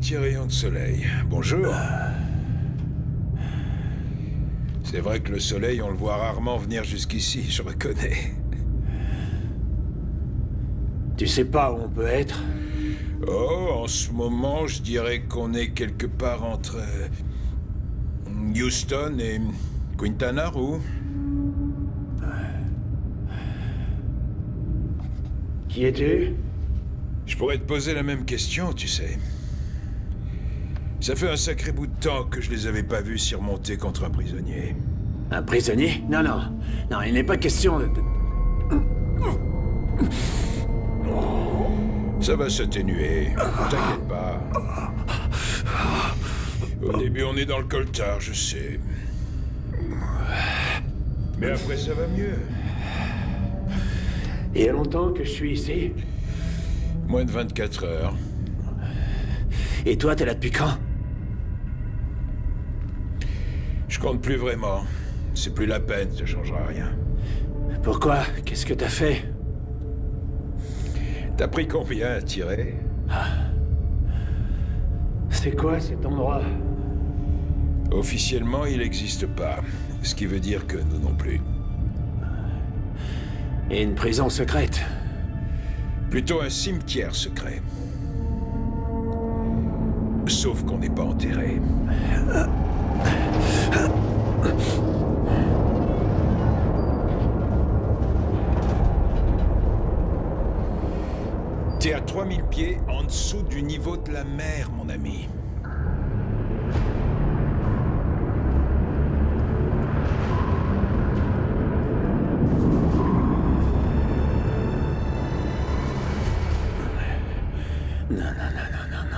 petit rayon de soleil. Bonjour. C'est vrai que le soleil, on le voit rarement venir jusqu'ici, je reconnais. Tu sais pas où on peut être? Oh, en ce moment, je dirais qu'on est quelque part entre Houston et Quintana Roo. Qui es-tu? Je pourrais te poser la même question, tu sais. Ça fait un sacré bout de temps que je les avais pas vus s'y remonter contre un prisonnier. Un prisonnier? Non, non. Non, il n'est pas question de... Ça va s'atténuer, t'inquiète pas. Au début, on est dans le coltard, je sais. Mais après, ça va mieux. Il y a longtemps que je suis ici. Moins de 24 heures. Et toi, t'es là depuis quand? Je compte plus vraiment. C'est plus la peine, ça changera rien. Pourquoi? Qu'est-ce que t'as fait? T'as pris combien à tirer? C'est quoi cet endroit? Officiellement, il n'existe pas. Ce qui veut dire que nous non plus. Et une prison secrète. Plutôt un cimetière secret. Sauf qu'on n'est pas enterré. T'es à 3000 pieds en dessous du niveau de la mer, mon ami. Non, non, non, non, non, non.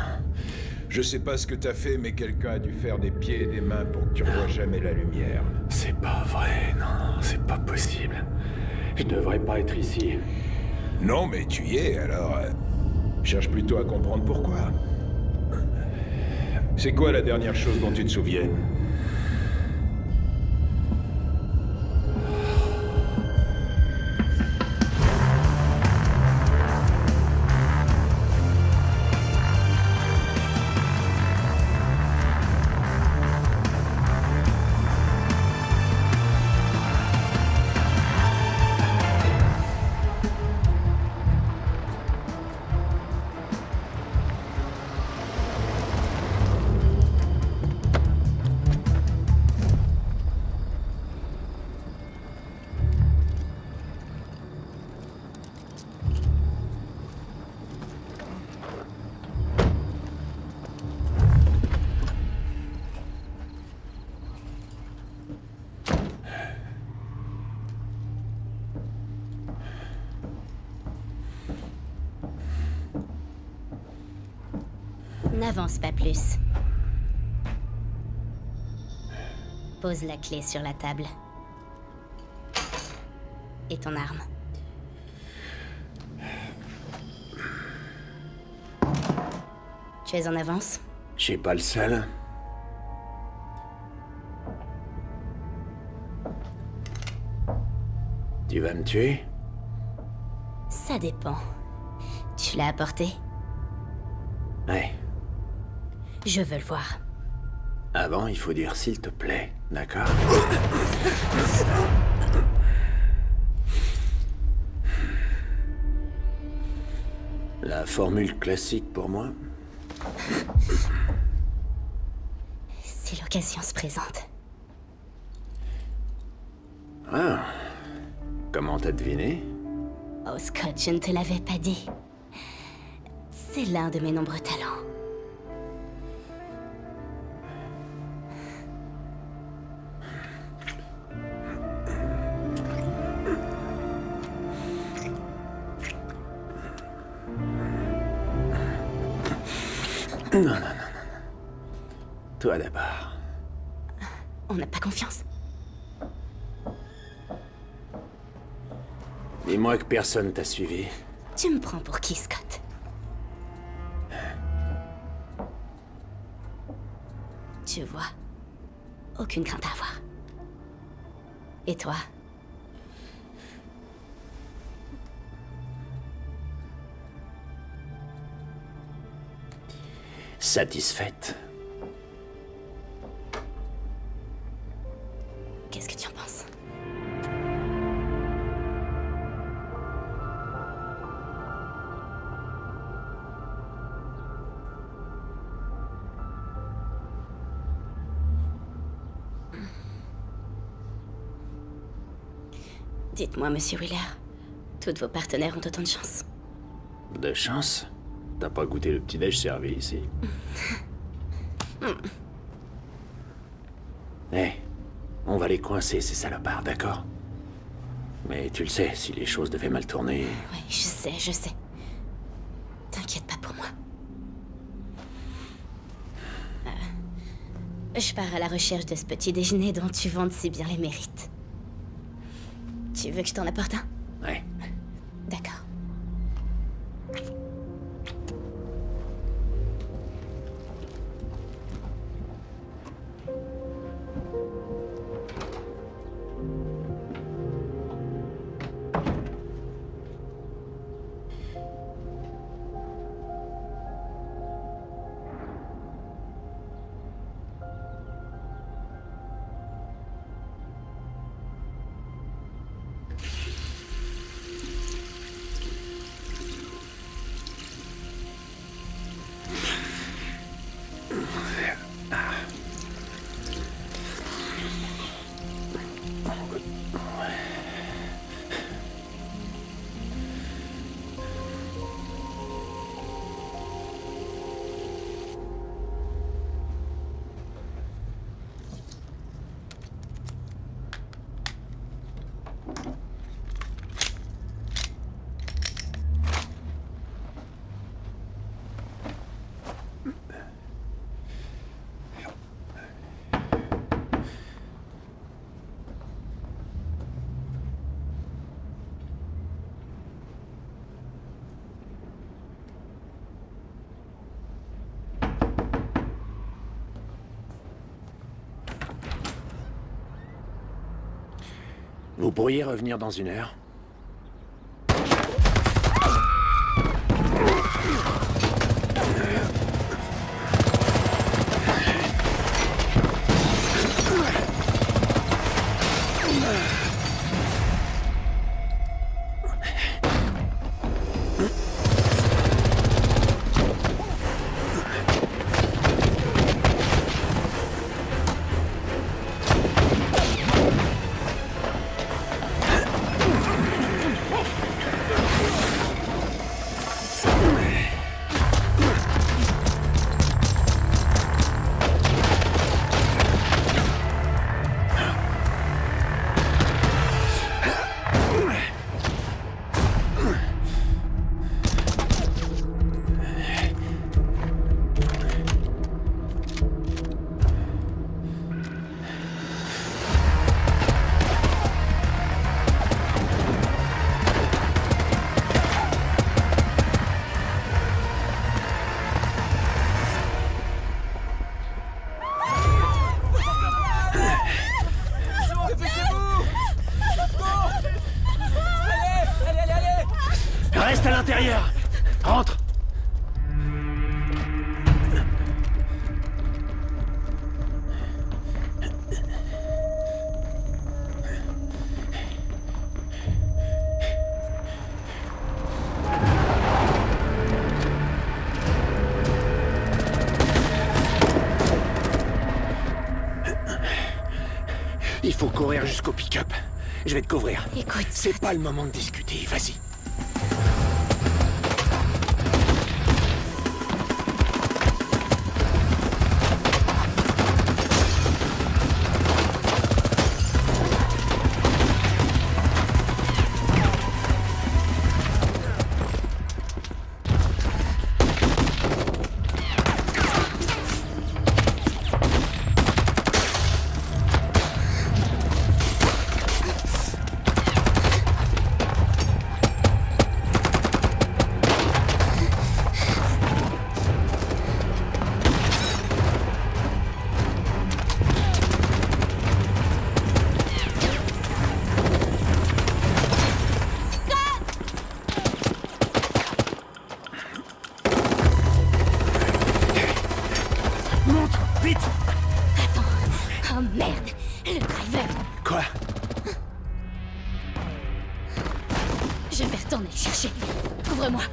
Je sais pas ce que t'as fait, mais quelqu'un a dû faire des pieds et des mains pour que tu revoies jamais la lumière. C'est pas vrai, non, c'est pas possible. Je devrais pas être ici. Non, mais tu y es, alors... cherche plutôt à comprendre pourquoi. C'est quoi la dernière chose dont tu te souviens? N'avance pas plus. Pose la clé sur la table. Et ton arme. Tu es en avance? Je suis pas le seul. Tu vas me tuer? Ça dépend. Tu l'as apporté? Ouais. Je veux le voir. Avant, il faut dire s'il te plaît, d'accord? La formule classique pour moi? Si l'occasion se présente. Ah. Comment t'as deviné? Oh, Scott, je ne te l'avais pas dit. C'est l'un de mes nombreux talents. Non, non, non, non. Toi d'abord. On n'a pas confiance. Dis-moi que personne t'a suivi. Tu me prends pour qui, Scott? Tu vois, aucune crainte à avoir. Et toi? satisfaite. Qu'est-ce que tu en penses? Dites-moi, Monsieur Wheeler, toutes vos partenaires ont autant de chance? De chance? T'as pas goûté le petit-déj servi ici. Hé, on va les coincer, ces salopards, d'accord? Mais tu le sais, si les choses devaient mal tourner... Ouais, je sais. T'inquiète pas pour moi. Je pars à la recherche de ce petit déjeuner dont tu vantes si bien les mérites. Tu veux que je t'en apporte un? Ouais. D'accord. Vous pourriez revenir dans 1 heure? Reste à l'intérieur! Rentre! Il faut courir jusqu'au pick-up. Je vais te couvrir. Écoute, C'est pas le moment de discuter, vas-y. Oh merde, le driver. Quoi? Je vais retourner le chercher. Couvre-moi.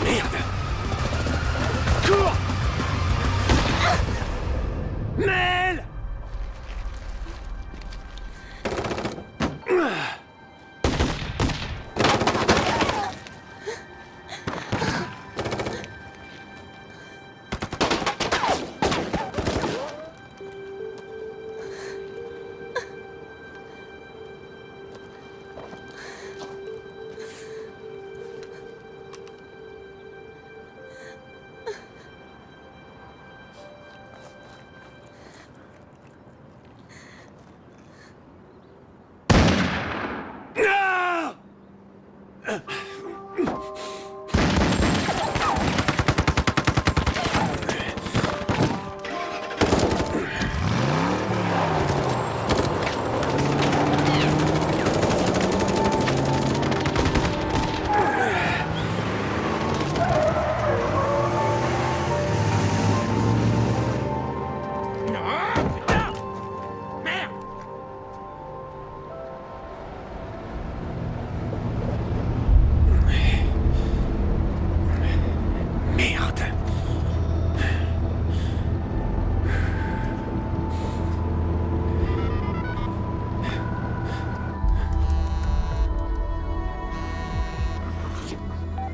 Merde! Cours! Mel!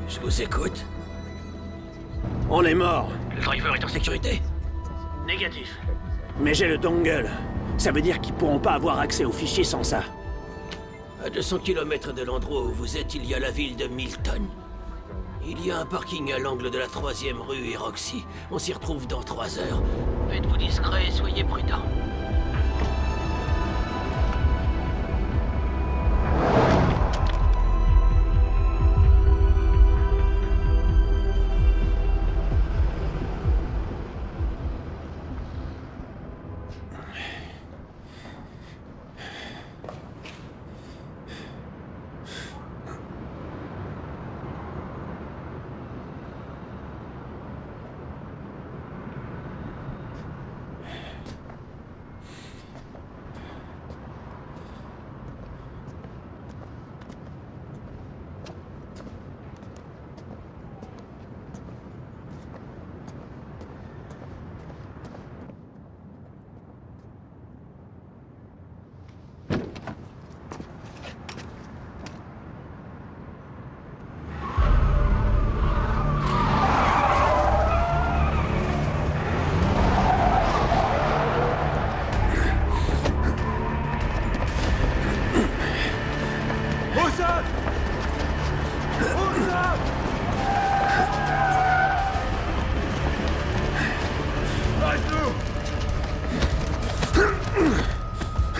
Je vous écoute. On est mort. Le driver est en sécurité? Négatif. Mais j'ai le dongle. Ça veut dire qu'ils pourront pas avoir accès aux fichiers sans ça. À 200 km de l'endroit où vous êtes, il y a la ville de Milton. Il y a un parking à l'angle de la 3e rue et Roxy. On s'y retrouve dans 3 heures. Faites-vous discret et soyez prudents.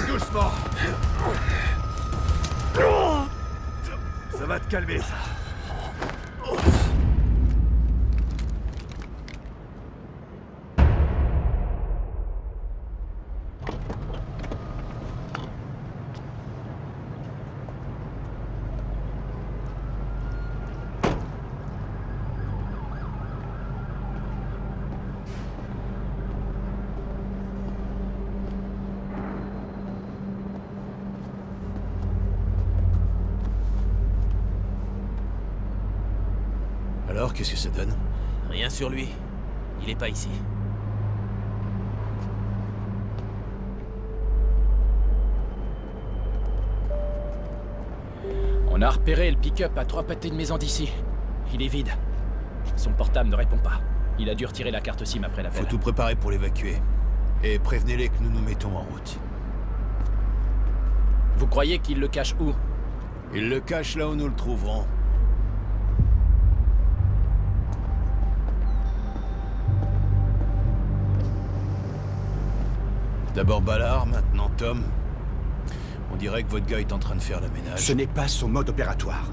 Doucement. Ça va te calmer, ça. Alors, qu'est-ce que ça donne? Rien sur lui. Il est pas ici. On a repéré le pick-up à 3 pâtés de maison d'ici. Il est vide. Son portable ne répond pas. Il a dû retirer la carte SIM après l'appel. Faut tout préparer pour l'évacuer. Et prévenez-les que nous nous mettons en route. Vous croyez qu'il le cache où? Ils le cachent là où nous le trouverons. D'abord Ballard, maintenant Tom. On dirait que votre gars est en train de faire le ménage. Ce n'est pas son mode opératoire.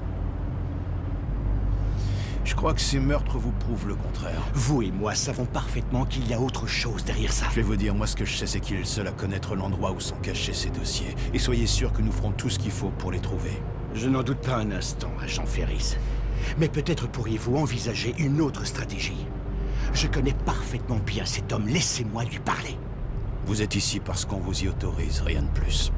Je crois que ces meurtres vous prouvent le contraire. Vous et moi savons parfaitement qu'il y a autre chose derrière ça. Je vais vous dire, moi ce que je sais c'est qu'il est le seul à connaître l'endroit où sont cachés ces dossiers. Et soyez sûr que nous ferons tout ce qu'il faut pour les trouver. Je n'en doute pas un instant, agent Ferris. Mais peut-être pourriez-vous envisager une autre stratégie. Je connais parfaitement bien cet homme, laissez-moi lui parler. Vous êtes ici parce qu'on vous y autorise, rien de plus.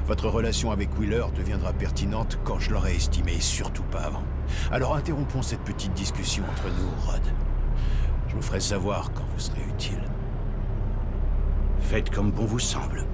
Votre relation avec Wheeler deviendra pertinente quand je l'aurai estimé, et surtout pas avant. Alors interrompons cette petite discussion entre nous, Rod. Je vous ferai savoir quand vous serez utile. Faites comme bon vous semble.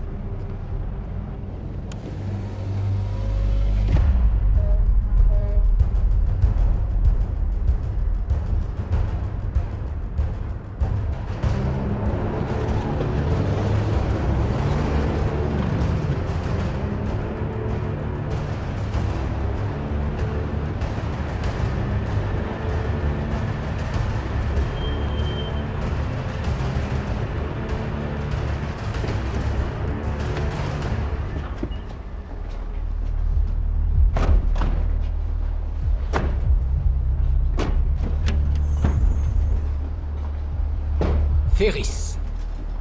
Ferris.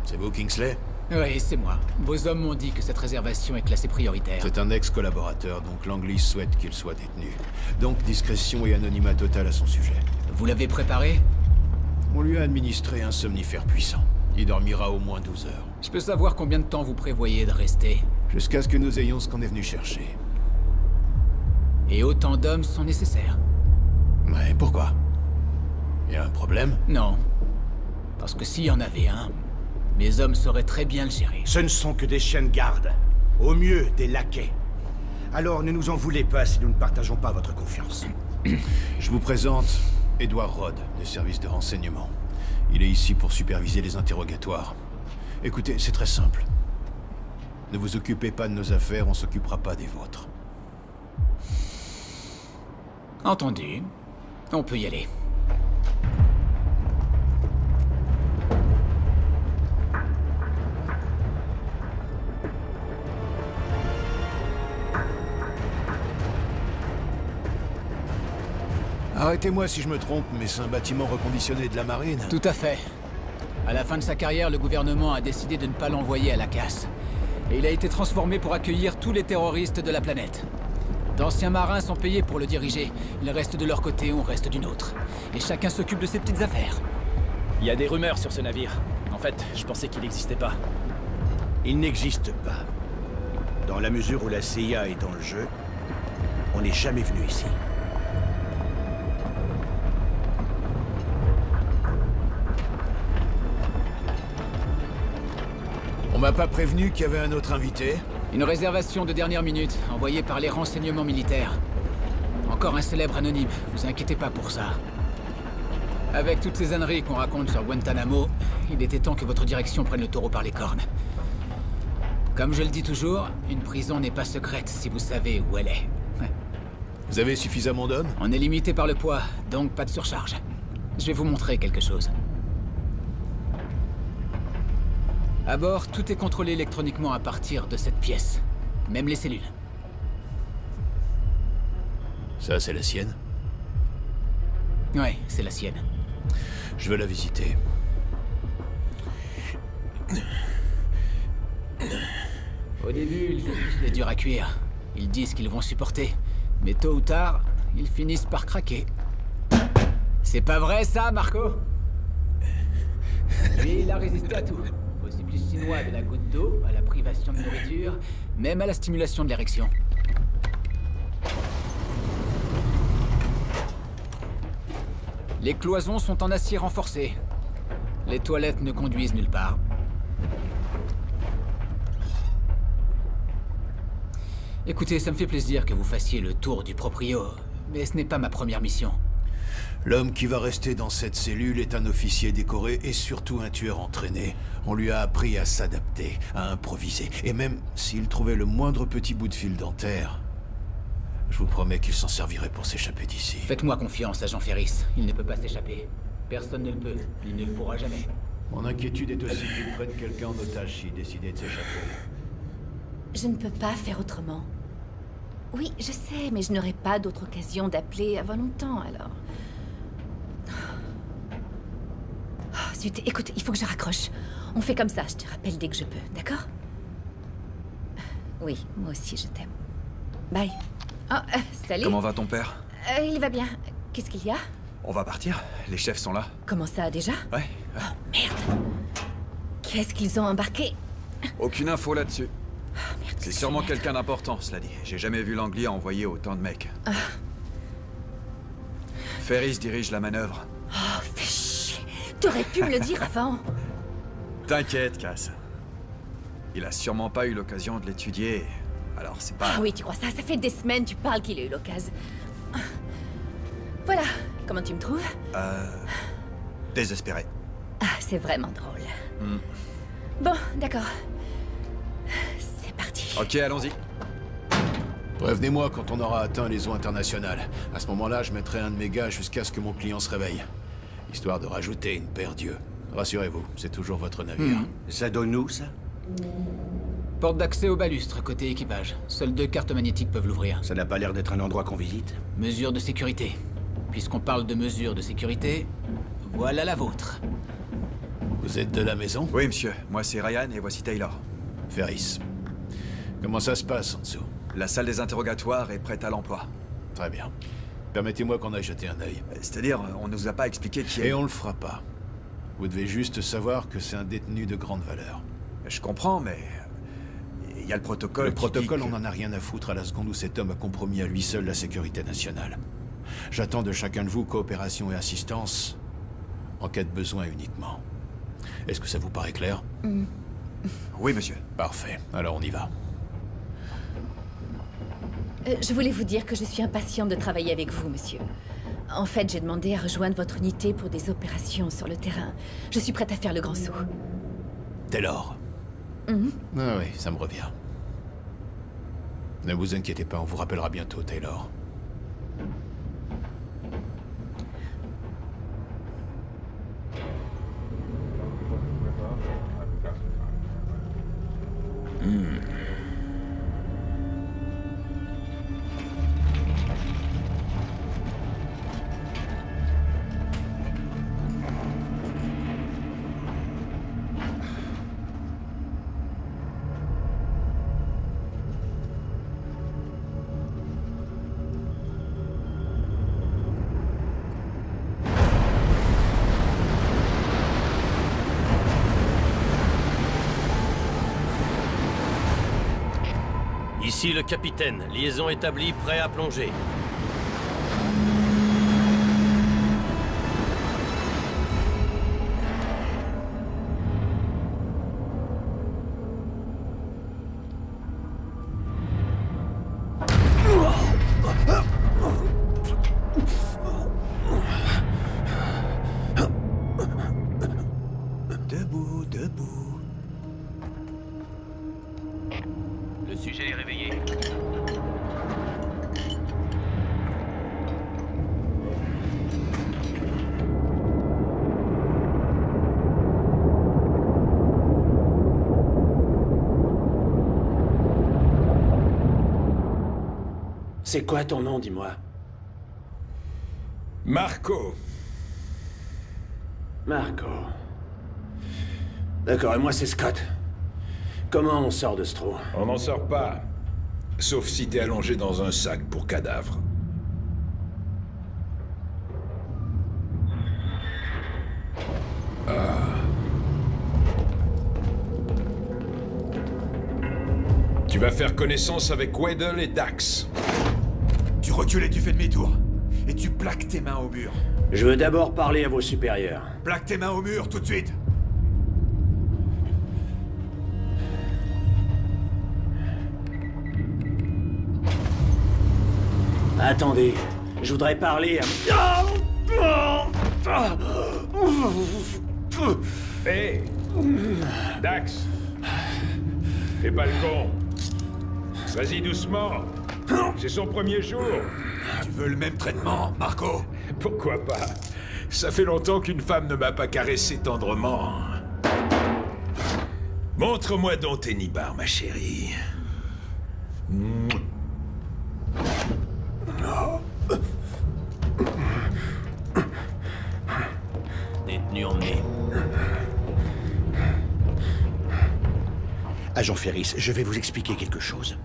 C'est vous, Kingsley? Oui, c'est moi. Vos hommes m'ont dit que cette réservation est classée prioritaire. C'est un ex-collaborateur, donc Langley souhaite qu'il soit détenu. Donc discrétion et anonymat total à son sujet. Vous l'avez préparé? On lui a administré un somnifère puissant. Il dormira au moins 12 heures. Je peux savoir combien de temps vous prévoyez de rester? Jusqu'à ce que nous ayons ce qu'on est venu chercher. Et autant d'hommes sont nécessaires? Ouais, pourquoi? Y a un problème? Non. Parce que s'il y en avait un, mes hommes sauraient très bien le gérer. Ce ne sont que des chiens de garde. Au mieux, des laquais. Alors ne nous en voulez pas si nous ne partageons pas votre confiance. Je vous présente Edward Rod, des services de renseignement. Il est ici pour superviser les interrogatoires. Écoutez, c'est très simple. Ne vous occupez pas de nos affaires, on s'occupera pas des vôtres. Entendu. On peut y aller. Arrêtez-moi si je me trompe, mais c'est un bâtiment reconditionné de la marine. Tout à fait. À la fin de sa carrière, le gouvernement a décidé de ne pas l'envoyer à la casse. Et il a été transformé pour accueillir tous les terroristes de la planète. D'anciens marins sont payés pour le diriger. Ils restent de leur côté, on reste d'une autre. Et chacun s'occupe de ses petites affaires. Il y a des rumeurs sur ce navire. En fait, je pensais qu'il n'existait pas. Il n'existe pas. Dans la mesure où la CIA est dans le jeu, on n'est jamais venu ici. On m'a pas prévenu qu'il y avait un autre invité. Une réservation de dernière minute, envoyée par les renseignements militaires. Encore un célèbre anonyme, vous inquiétez pas pour ça. Avec toutes ces âneries qu'on raconte sur Guantanamo, il était temps que votre direction prenne le taureau par les cornes. Comme je le dis toujours, une prison n'est pas secrète si vous savez où elle est. Vous avez suffisamment d'hommes? On est limité par le poids, donc pas de surcharge. Je vais vous montrer quelque chose. À bord, tout est contrôlé électroniquement à partir de cette pièce. Même les cellules. Ça, c'est la sienne? Ouais, c'est la sienne. Je veux la visiter. Au début, c'est dur à cuire. Ils disent qu'ils vont supporter. Mais tôt ou tard, ils finissent par craquer. C'est pas vrai ça, Marco? Lui, il a résisté à tout. Au supplice chinois de la goutte d'eau, à la privation de nourriture, même à la stimulation de l'érection. Les cloisons sont en acier renforcé. Les toilettes ne conduisent nulle part. Écoutez, ça me fait plaisir que vous fassiez le tour du proprio, mais ce n'est pas ma première mission. L'homme qui va rester dans cette cellule est un officier décoré et surtout un tueur entraîné. On lui a appris à s'adapter, à improviser. Et même s'il trouvait le moindre petit bout de fil dentaire, je vous promets qu'il s'en servirait pour s'échapper d'ici. Faites-moi confiance, agent Ferris. Il ne peut pas s'échapper. Personne ne le peut. Il ne le pourra jamais. Mon inquiétude est aussi qu'il prenne quelqu'un en otage s'il décidait de s'échapper. Je ne peux pas faire autrement. Oui, je sais, mais je n'aurai pas d'autre occasion d'appeler avant longtemps, alors... zut, écoute, il faut que je raccroche. On fait comme ça, je te rappelle dès que je peux, d'accord? Oui, moi aussi, je t'aime. Bye. Oh, salut. Comment va ton père? Il va bien. Qu'est-ce qu'il y a? On va partir. Les chefs sont là. Comment ça, déjà? Ouais. Oh, merde. Qu'est-ce qu'ils ont embarqué? Aucune info là-dessus. Oh, merde. C'est sûrement quelqu'un d'important, cela dit. J'ai jamais vu l'Anglia envoyer autant de mecs. Ferris dirige la manœuvre. Oh, fais chier. T'aurais pu me le dire avant. T'inquiète, Cass. Il a sûrement pas eu l'occasion de l'étudier. Alors c'est pas... Ah oui, tu crois ça? Ça fait des semaines tu parles qu'il a eu l'occasion. Voilà. Comment tu me trouves? Désespéré. Ah, c'est vraiment drôle. Bon, d'accord. C'est parti. Ok, allons-y. Prévenez-moi quand on aura atteint les eaux internationales. À ce moment-là, je mettrai un de mes gars jusqu'à ce que mon client se réveille. Histoire de rajouter une paire d'yeux. Rassurez-vous, c'est toujours votre navire. Ça donne où, ça? Porte d'accès au balustre, côté équipage. Seules 2 cartes magnétiques peuvent l'ouvrir. Ça n'a pas l'air d'être un endroit qu'on visite. Mesures de sécurité. Puisqu'on parle de mesures de sécurité, voilà la vôtre. Vous êtes de la maison? Oui, monsieur. Moi, c'est Ryan et voici Taylor. Ferris. Comment ça se passe en dessous? La salle des interrogatoires est prête à l'emploi. Très bien. Permettez-moi qu'on aille jeter un œil. C'est-à-dire, on nous a pas expliqué qui est... Et on le fera pas. Vous devez juste savoir que c'est un détenu de grande valeur. Je comprends, mais... Il y a le protocole. Le qui protocole, dit que- on en a rien à foutre à la seconde où cet homme a compromis à lui seul la sécurité nationale. J'attends de chacun de vous coopération et assistance en cas de besoin uniquement. Est-ce que ça vous paraît clair? Oui, monsieur. Parfait. Alors on y va. Je voulais vous dire que je suis impatiente de travailler avec vous, monsieur. En fait, j'ai demandé à rejoindre votre unité pour des opérations sur le terrain. Je suis prête à faire le grand saut. Taylor. Ah oui, ça me revient. Ne vous inquiétez pas, on vous rappellera bientôt, Taylor. Ici le capitaine. Liaison établie, prêt à plonger. Debout, debout. Le sujet est réveillé. C'est quoi ton nom, dis-moi? Marco. Marco. D'accord, et moi c'est Scott. Comment on sort de ce trou? On n'en sort pas. Sauf si t'es allongé dans un sac pour cadavre. Tu vas faire connaissance avec Weddle et Dax. Tu recules et tu fais demi-tour. Et tu plaques tes mains au mur. Je veux d'abord parler à vos supérieurs. Plaque tes mains au mur tout de suite. Attendez, je voudrais parler à... Hé Dax. Fais pas le con. Vas-y doucement. C'est son premier jour. Tu veux le même traitement, Marco? Pourquoi pas? Ça fait longtemps qu'une femme ne m'a pas caressé tendrement. Montre-moi donc tes nibards, ma chérie. Détenu emmené. Agent Ferris, je vais vous expliquer quelque chose.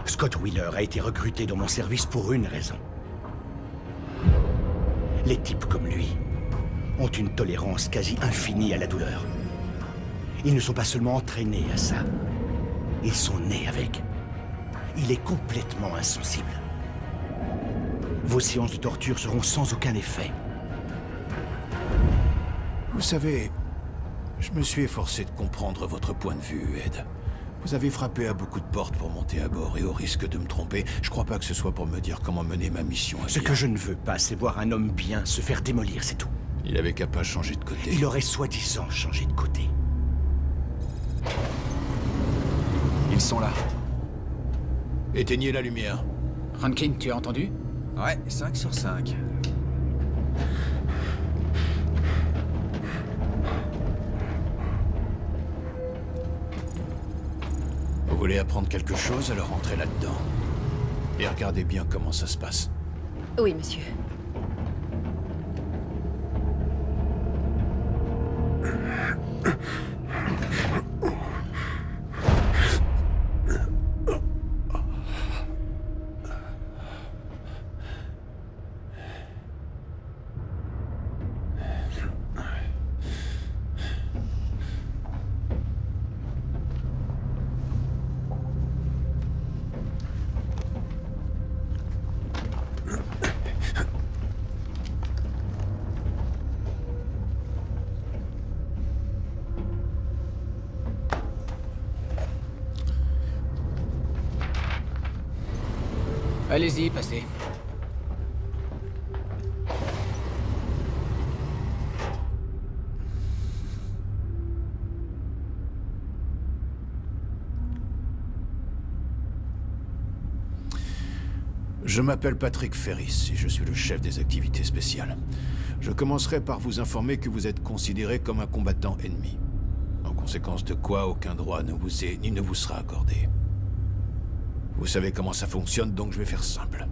Scott Wheeler a été recruté dans mon service pour une raison. Les types comme lui ont une tolérance quasi infinie à la douleur. Ils ne sont pas seulement entraînés à ça, ils sont nés avec. Il est complètement insensible. Vos séances de torture seront sans aucun effet. Vous savez, je me suis efforcé de comprendre votre point de vue, Ed. Vous avez frappé à beaucoup de portes pour monter à bord, et au risque de me tromper, je crois pas que ce soit pour me dire comment mener ma mission à Ce bien. que je ne veux pas, c'est voir un homme bien se faire démolir, c'est tout. Il avait qu'à pas changer de côté. Il aurait soi-disant changé de côté. Ils sont là. Éteignez la lumière. Rankin, tu as entendu? Ouais, 5 sur 5. Vous voulez apprendre quelque chose, alors entrez là-dedans. Et regardez bien comment ça se passe. Oui, monsieur. Allez-y, passez. Je m'appelle Patrick Ferris et je suis le chef des activités spéciales. Je commencerai par vous informer que vous êtes considéré comme un combattant ennemi. En conséquence de quoi, aucun droit ne vous est ni ne vous sera accordé. Vous savez comment ça fonctionne, donc je vais faire simple.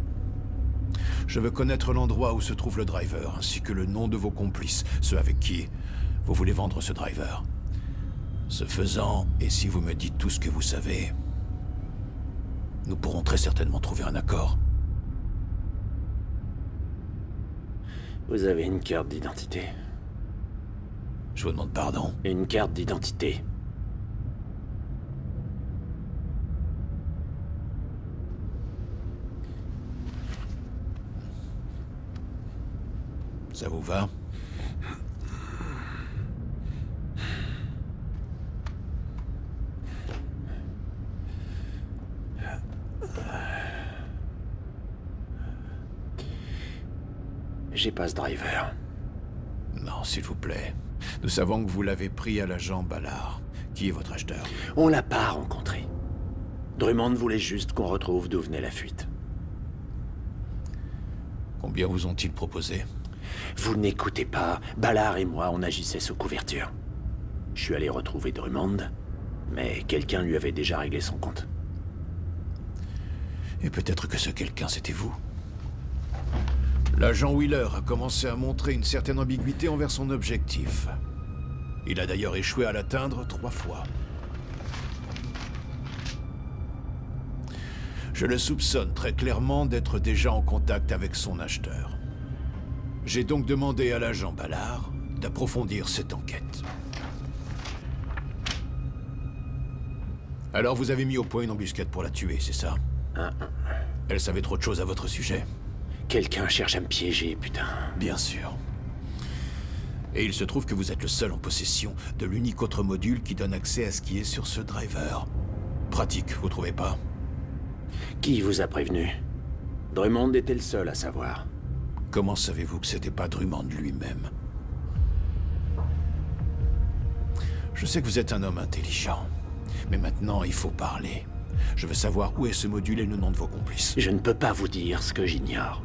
Je veux connaître l'endroit où se trouve le driver, ainsi que le nom de vos complices, ceux avec qui vous voulez vendre ce driver. Ce faisant, et si vous me dites tout ce que vous savez, nous pourrons très certainement trouver un accord. Vous avez une carte d'identité. Je vous demande pardon. Une carte d'identité. Ça vous va? J'ai pas ce driver. Non, s'il vous plaît. Nous savons que vous l'avez pris à l'agent Ballard. Qui est votre acheteur? On l'a pas rencontré. Drummond voulait juste qu'on retrouve d'où venait la fuite. Combien vous ont-ils proposé? Vous n'écoutez pas. Ballard et moi, on agissait sous couverture. Je suis allé retrouver Drummond, mais quelqu'un lui avait déjà réglé son compte. Et peut-être que ce quelqu'un, c'était vous. L'agent Wheeler a commencé à montrer une certaine ambiguïté envers son objectif. Il a d'ailleurs échoué à l'atteindre 3 fois. Je le soupçonne très clairement d'être déjà en contact avec son acheteur. J'ai donc demandé à l'agent Ballard d'approfondir cette enquête. Alors vous avez mis au point une embuscade pour la tuer, c'est ça? Elle savait trop de choses à votre sujet. Quelqu'un cherche à me piéger, putain. Bien sûr. Et il se trouve que vous êtes le seul en possession de l'unique autre module qui donne accès à ce qui est sur ce driver. Pratique, vous trouvez pas? Qui vous a prévenu? Drummond était le seul à savoir. Comment savez-vous que c'était pas Drummond lui-même? Je sais que vous êtes un homme intelligent, mais maintenant il faut parler. Je veux savoir où est ce module et le nom de vos complices. Je ne peux pas vous dire ce que j'ignore.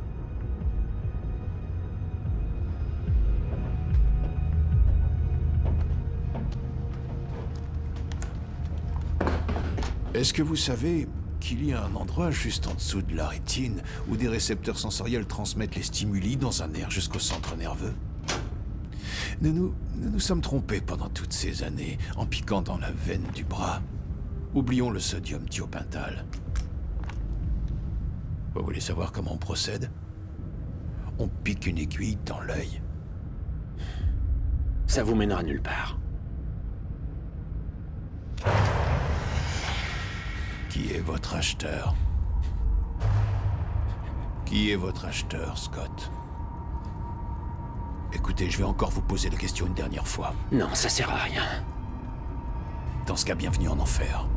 Est-ce que vous savez qu'il y a un endroit juste en dessous de la rétine où des récepteurs sensoriels transmettent les stimuli dans un nerf jusqu'au centre nerveux? Nous nous sommes trompés pendant toutes ces années en piquant dans la veine du bras. Oublions le sodium thiopental. Vous voulez savoir comment on procède? On pique une aiguille dans l'œil. Ça vous mènera nulle part. Qui est votre acheteur? Qui est votre acheteur, Scott? Écoutez, je vais encore vous poser la question une dernière fois. Non, ça sert à rien. Dans ce cas, bienvenue en enfer.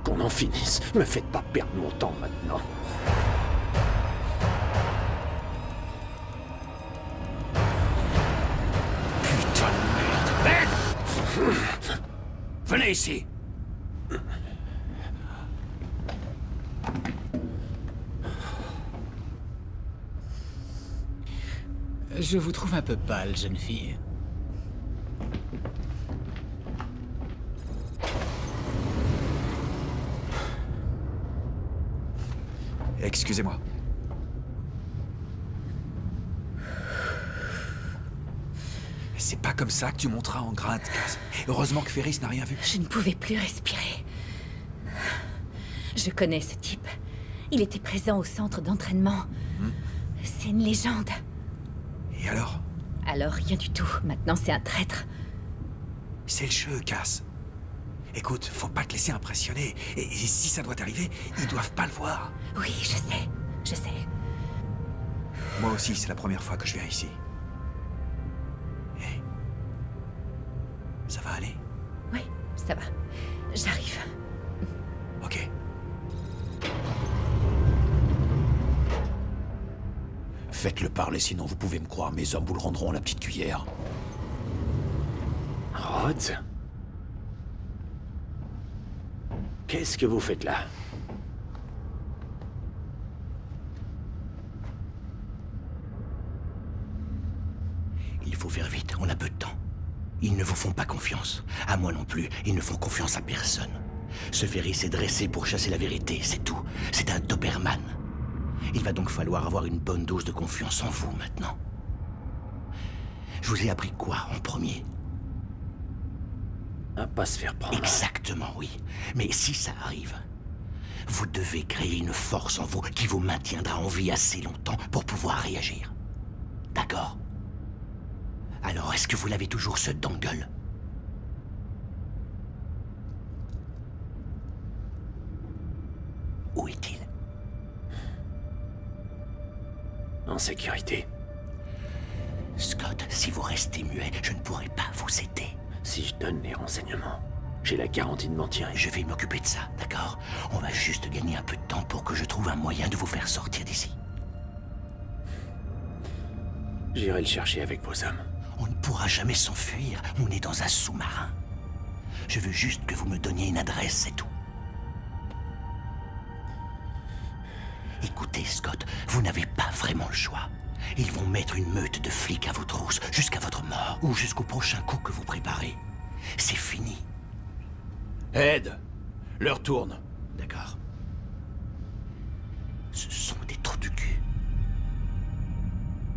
Qu'on en finisse. Me faites pas perdre mon temps maintenant. Putain de merde! Merde! Venez ici! Je vous trouve un peu pâle, jeune fille. Excusez-moi. C'est pas comme ça que tu monteras en grade, Cass. Heureusement que Ferris n'a rien vu. Je ne pouvais plus respirer. Je connais ce type. Il était présent au centre d'entraînement. C'est une légende. Et alors? Alors, rien du tout. Maintenant, c'est un traître. C'est le jeu, Cass. Écoute, faut pas te laisser impressionner. Et si ça doit t'arriver, ils doivent pas le voir. Oui, je sais. Je sais. Moi aussi, c'est la première fois que je viens ici. Hé. Ça va aller? Oui, ça va. J'arrive. Ok. Faites-le parler, sinon vous pouvez me croire, mes hommes vous le rendront à la petite cuillère. Rhodes? Qu'est-ce que vous faites là? Il faut faire vite, on a peu de temps. Ils ne vous font pas confiance. À moi non plus, ils ne font confiance à personne. Ce Ferris s'est dressé pour chasser la vérité, c'est tout. C'est un Doberman. Il va donc falloir avoir une bonne dose de confiance en vous maintenant. Je vous ai appris quoi en premier? À pas se faire prendre. Exactement, oui. Mais si ça arrive, vous devez créer une force en vous qui vous maintiendra en vie assez longtemps pour pouvoir réagir. D'accord? Alors, est-ce que vous l'avez toujours, ce dangle? Où est-il? En sécurité. Scott, si vous restez muet, je ne pourrai pas vous aider. Si je donne les renseignements, j'ai la garantie de m'en tirer. Je vais m'occuper de ça, d'accord? On va juste gagner un peu de temps pour que je trouve un moyen de vous faire sortir d'ici. J'irai le chercher avec vos hommes. On ne pourra jamais s'enfuir, on est dans un sous-marin. Je veux juste que vous me donniez une adresse, c'est tout. Écoutez, Scott, vous n'avez pas vraiment le choix. Ils vont mettre une meute de flics à vos trousses, jusqu'à votre mort, ou jusqu'au prochain coup que vous préparez. C'est fini. Ed, l'heure tourne. D'accord. Ce sont des trous du cul.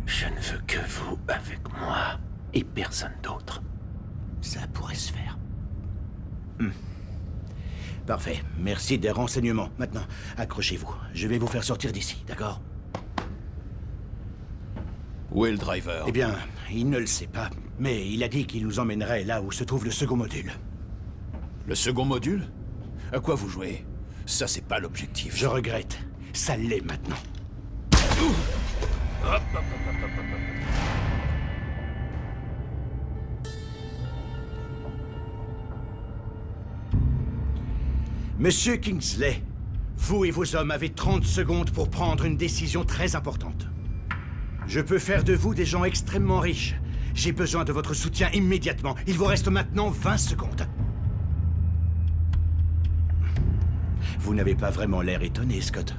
Je ne veux que vous avec moi, et personne d'autre. Ça pourrait se faire. Parfait. Merci des renseignements. Maintenant, accrochez-vous. Je vais vous faire sortir d'ici, d'accord? Où est le driver? Eh bien, il ne le sait pas, mais il a dit qu'il nous emmènerait là où se trouve le second module. Le second module? À quoi vous jouez? Ça, c'est pas l'objectif. Je regrette. Ça l'est maintenant. Monsieur Kingsley, vous et vos hommes avez 30 secondes pour prendre une décision très importante. Je peux faire de vous des gens extrêmement riches. J'ai besoin de votre soutien immédiatement. Il vous reste maintenant 20 secondes. Vous n'avez pas vraiment l'air étonné, Scott.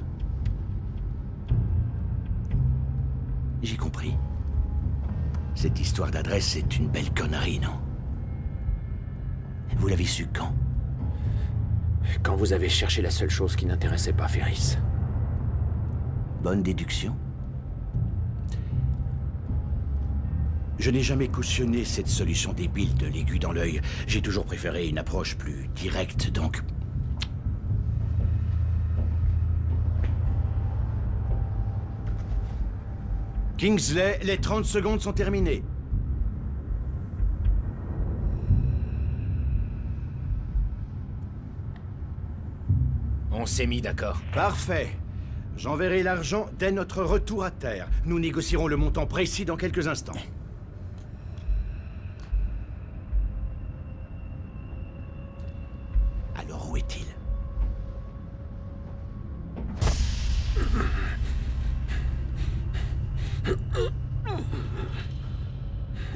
J'ai compris. Cette histoire d'adresse, c'est une belle connerie, non? Vous l'avez su quand? Quand vous avez cherché la seule chose qui n'intéressait pas Ferris. Bonne déduction. Je n'ai jamais cautionné cette solution débile de l'aiguille dans l'œil. J'ai toujours préféré une approche plus directe, donc... Kingsley, les 30 secondes sont terminées. On s'est mis d'accord. Parfait. J'enverrai l'argent dès notre retour à terre. Nous négocierons le montant précis dans quelques instants. Alors où est-il?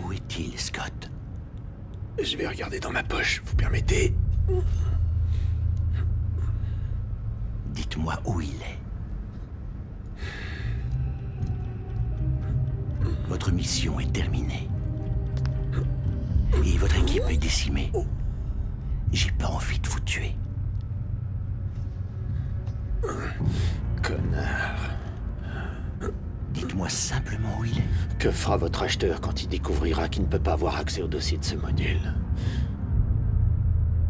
Où est-il, Scott? Je vais regarder dans ma poche, vous permettez? Dites-moi où il est. Votre mission est terminée. Et votre équipe est décimée. J'ai pas envie de vous tuer. Connard. Dites-moi simplement où il est. Que fera votre acheteur quand il découvrira qu'il ne peut pas avoir accès au dossier de ce module?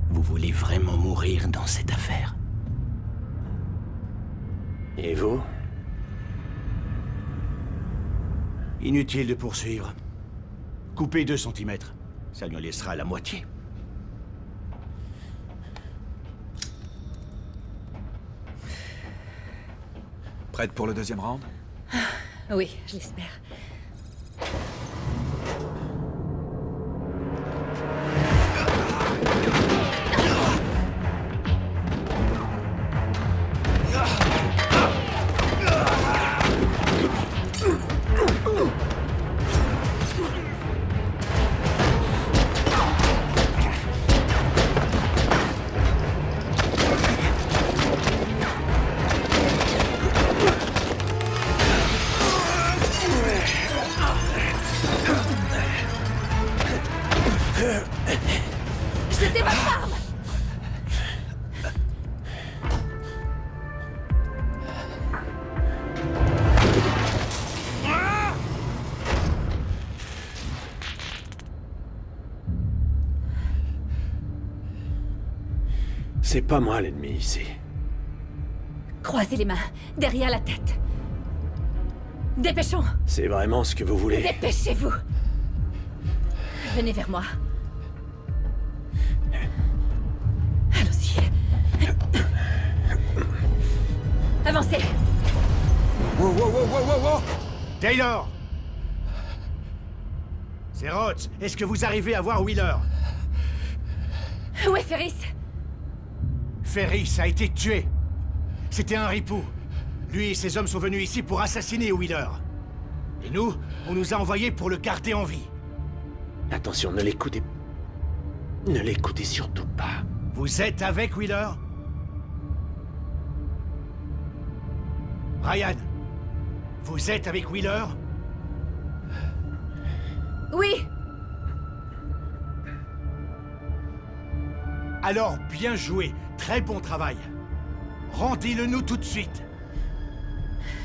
Vous voulez vraiment mourir dans cette affaire? Et vous? Inutile de poursuivre. Coupez 2 centimètres. Ça nous laissera la moitié. Prête pour le deuxième round? Oui, je l'espère. C'était votre arme! C'est pas moi l'ennemi ici. Croisez les mains, derrière la tête. Dépêchons! C'est vraiment ce que vous voulez? Dépêchez-vous! Venez vers moi. Allons-y. Avancez! Wow. Taylor! C'est Rhodes. Est-ce que vous arrivez à voir Wheeler? Où est Ferris? Ferris a été tué. C'était un ripou. Lui et ses hommes sont venus ici pour assassiner Wheeler. Et nous, on nous a envoyés pour le garder en vie. Attention, ne l'écoutez... Ne l'écoutez surtout pas. Vous êtes avec Wheeler? Ryan, vous êtes avec Wheeler? Oui! Alors, bien joué. Très bon travail. Rendez-le-nous tout de suite.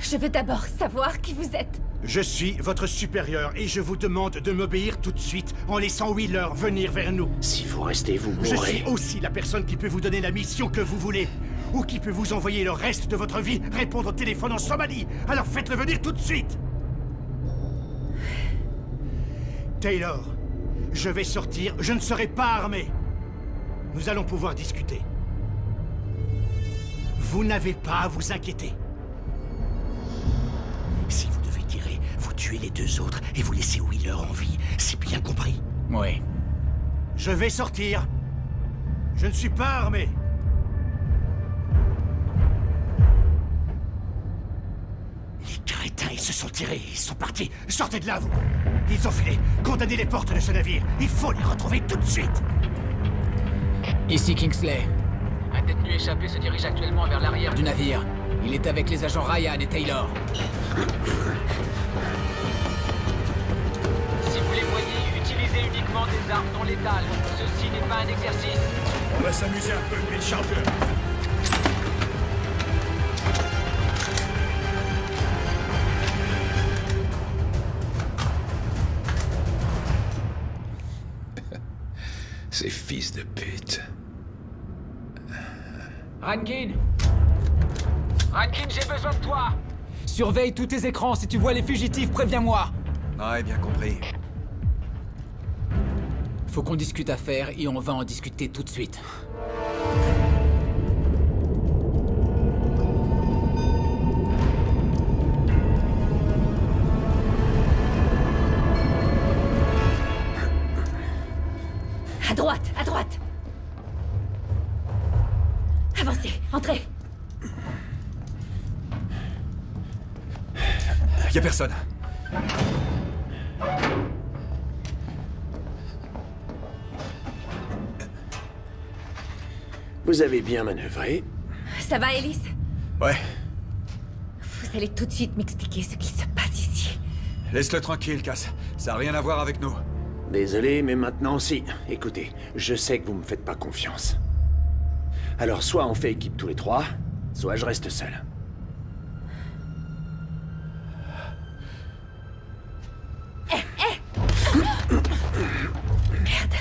Je veux d'abord savoir qui vous êtes. Je suis votre supérieur et je vous demande de m'obéir tout de suite en laissant Wheeler venir vers nous. Si vous restez, vous mourrez. Je suis aussi la personne qui peut vous donner la mission que vous voulez. Ou qui peut vous envoyer le reste de votre vie répondre au téléphone en Somalie. Alors faites-le venir tout de suite. Taylor, je vais sortir, je ne serai pas armé. Nous allons pouvoir discuter. Vous n'avez pas à vous inquiéter. Si vous devez tirer, vous tuez les 2 autres et vous laissez Wheeler en vie. C'est bien compris? Oui. Je vais sortir. Je ne suis pas armé. Les crétins, ils se sont tirés, ils sont partis. Sortez de là, vous. Ils ont filé. Condamnez les portes de ce navire. Il faut les retrouver tout de suite. Ici Kingsley. Un détenu échappé se dirige actuellement vers l'arrière du navire. Il est avec les agents Ryan et Taylor. Si vous les voyez, utilisez uniquement des armes non létales. Ceci n'est pas un exercice. On va s'amuser un peu, mais le chargeur. Ces fils de pute. Rankin! Rankin, j'ai besoin de toi! Surveille tous tes écrans, si tu vois les fugitifs, préviens-moi. Ouais, bien compris. Faut qu'on discute affaires et on va en discuter tout de suite. À droite, à droite. Avancez, entrez. Y a personne. Vous avez bien manœuvré. Ça va, Ellis? Ouais, Vous allez tout de suite m'expliquer ce qui se passe ici. laisse-le tranquille, Cass. Ça a rien à voir avec nous. Désolé, mais maintenant si. Écoutez, je sais que vous me faites pas confiance. Alors soit on fait équipe tous les trois, soit je reste seul. Merde.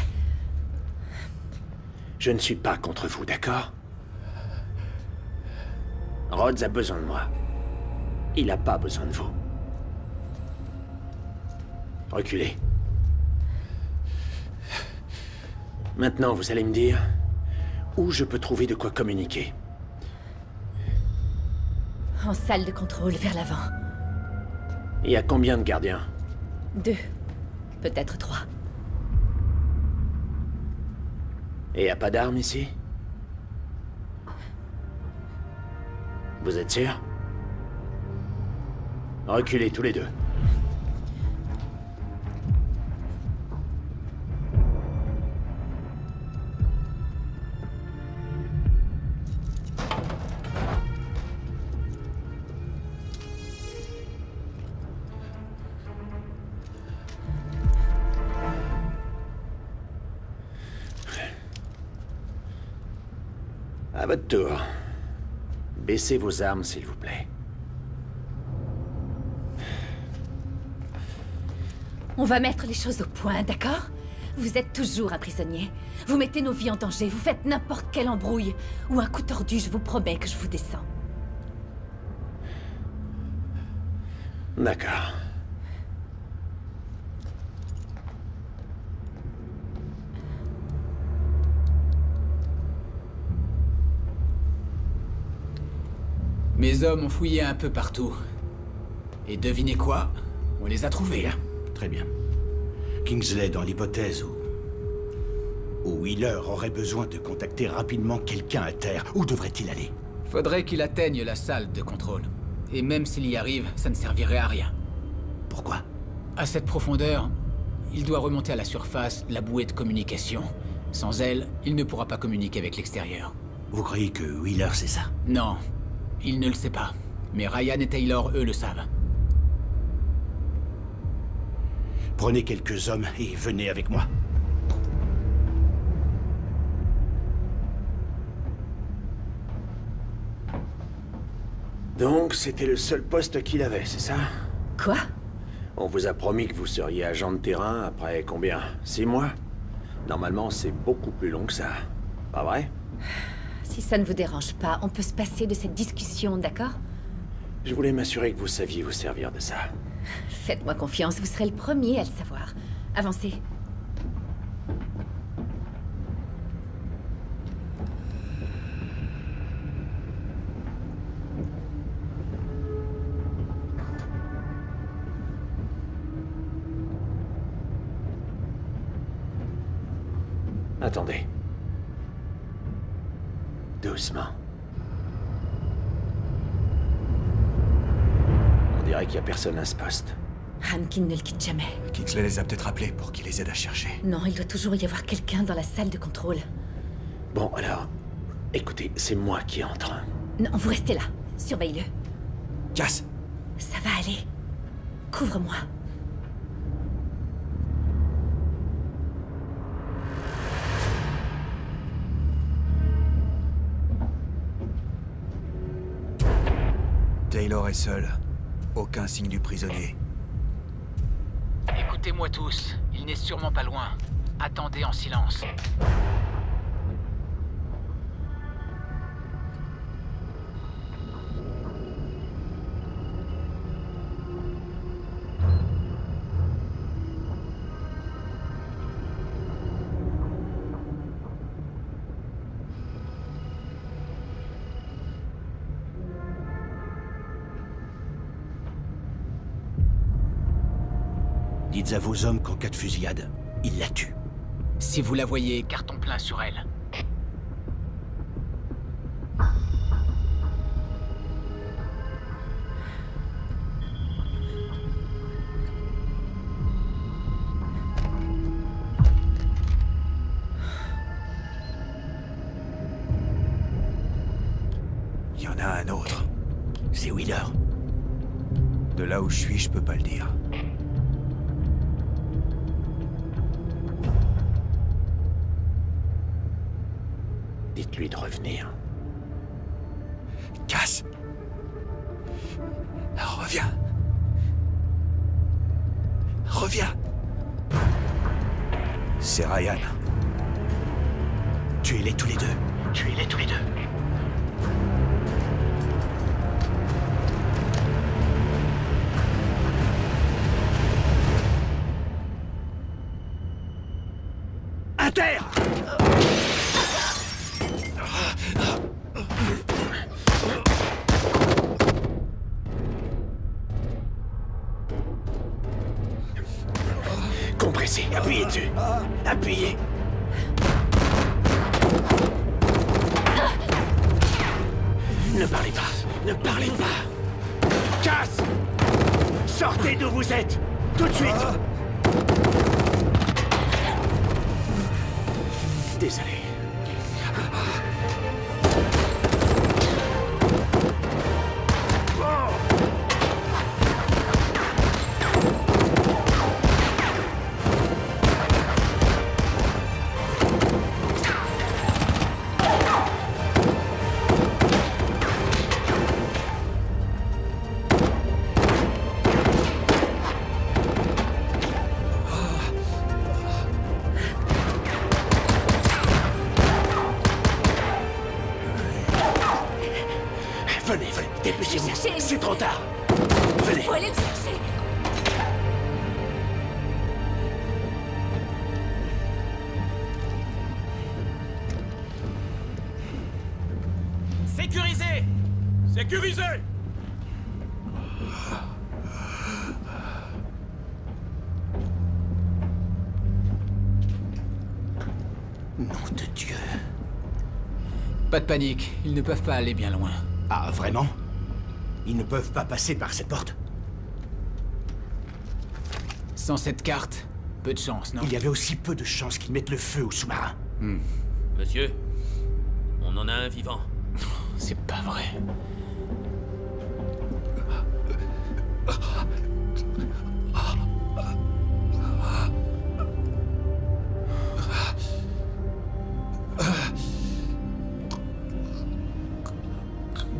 Je ne suis pas contre vous, d'accord? Rhodes a besoin de moi. Il n'a pas besoin de vous. Reculez. Maintenant, vous allez me dire où je peux trouver de quoi communiquer. En salle de contrôle, vers l'avant. Il y a combien de gardiens? 2. Peut-être 3. Et y a pas d'armes ici? Vous êtes sûr? Reculez tous les deux. À votre tour. Baissez vos armes, s'il vous plaît. On va mettre les choses au point, d'accord? Vous êtes toujours un prisonnier. Vous mettez nos vies en danger, vous faites n'importe quelle embrouille. Ou un coup tordu, je vous promets que je vous descends. D'accord. Mes hommes ont fouillé un peu partout. Et devinez quoi? On les a trouvés. Très bien. Kingsley, dans l'hypothèse où Wheeler aurait besoin de contacter rapidement quelqu'un à terre, où devrait-il aller? Faudrait qu'il atteigne la salle de contrôle. Et même s'il y arrive, ça ne servirait à rien. Pourquoi? À cette profondeur, il doit remonter à la surface la bouée de communication. Sans elle, il ne pourra pas communiquer avec l'extérieur. Vous croyez que Wheeler sait ça? Non, il ne le sait pas. Mais Ryan et Taylor, eux, le savent. Prenez quelques hommes et venez avec moi. Donc, c'était le seul poste qu'il avait, c'est ça? Quoi? On vous a promis que vous seriez agent de terrain après combien? 6 mois? Normalement, c'est beaucoup plus long que ça. Pas vrai? Si ça ne vous dérange pas, on peut se passer de cette discussion, d'accord? Je voulais m'assurer que vous saviez vous servir de ça. Faites-moi confiance, vous serez le premier à le savoir. Avancez. Attendez. Doucement. On dirait qu'il n'y a personne à ce poste. Hankin ne le quitte jamais. Kingsley les a peut-être appelés pour qu'ils les aident à chercher. Non, il doit toujours y avoir quelqu'un dans la salle de contrôle. Bon, alors... Écoutez, c'est moi qui entre. Non, vous restez là. Surveille-le. Cass! Ça va aller. Couvre-moi. Taylor est seul. Aucun signe du prisonnier. Écoutez-moi tous, il n'est sûrement pas loin. Attendez en silence. dites à vos hommes qu'en cas de fusillade, ils la tuent. Si vous la voyez, carton plein sur elle. Il y en a un autre. C'est Wheeler. De là où je suis, je peux pas le dire. Dites-lui de revenir. Cass. Reviens. Reviens. C'est Ryan. Tuez-les tous les deux. Tuez-les tous les deux. À terre! Compressez, appuyez dessus. Appuyez. Ne parlez pas, ne parlez pas. Cass! Sortez d'où vous êtes! Tout de suite! Désolé. Venez, dépêchez-vous. C'est trop tard. Venez. Faut aller le chercher. Sécurisé! Sécurisé! Nom de Dieu. Pas de panique, ils ne peuvent pas aller bien loin. Ah, vraiment? Ils ne peuvent pas passer par cette porte? Sans cette carte, peu de chance, non? Il y avait aussi peu de chances qu'ils mettent le feu au sous-marin. Monsieur, on en a un vivant. C'est pas vrai.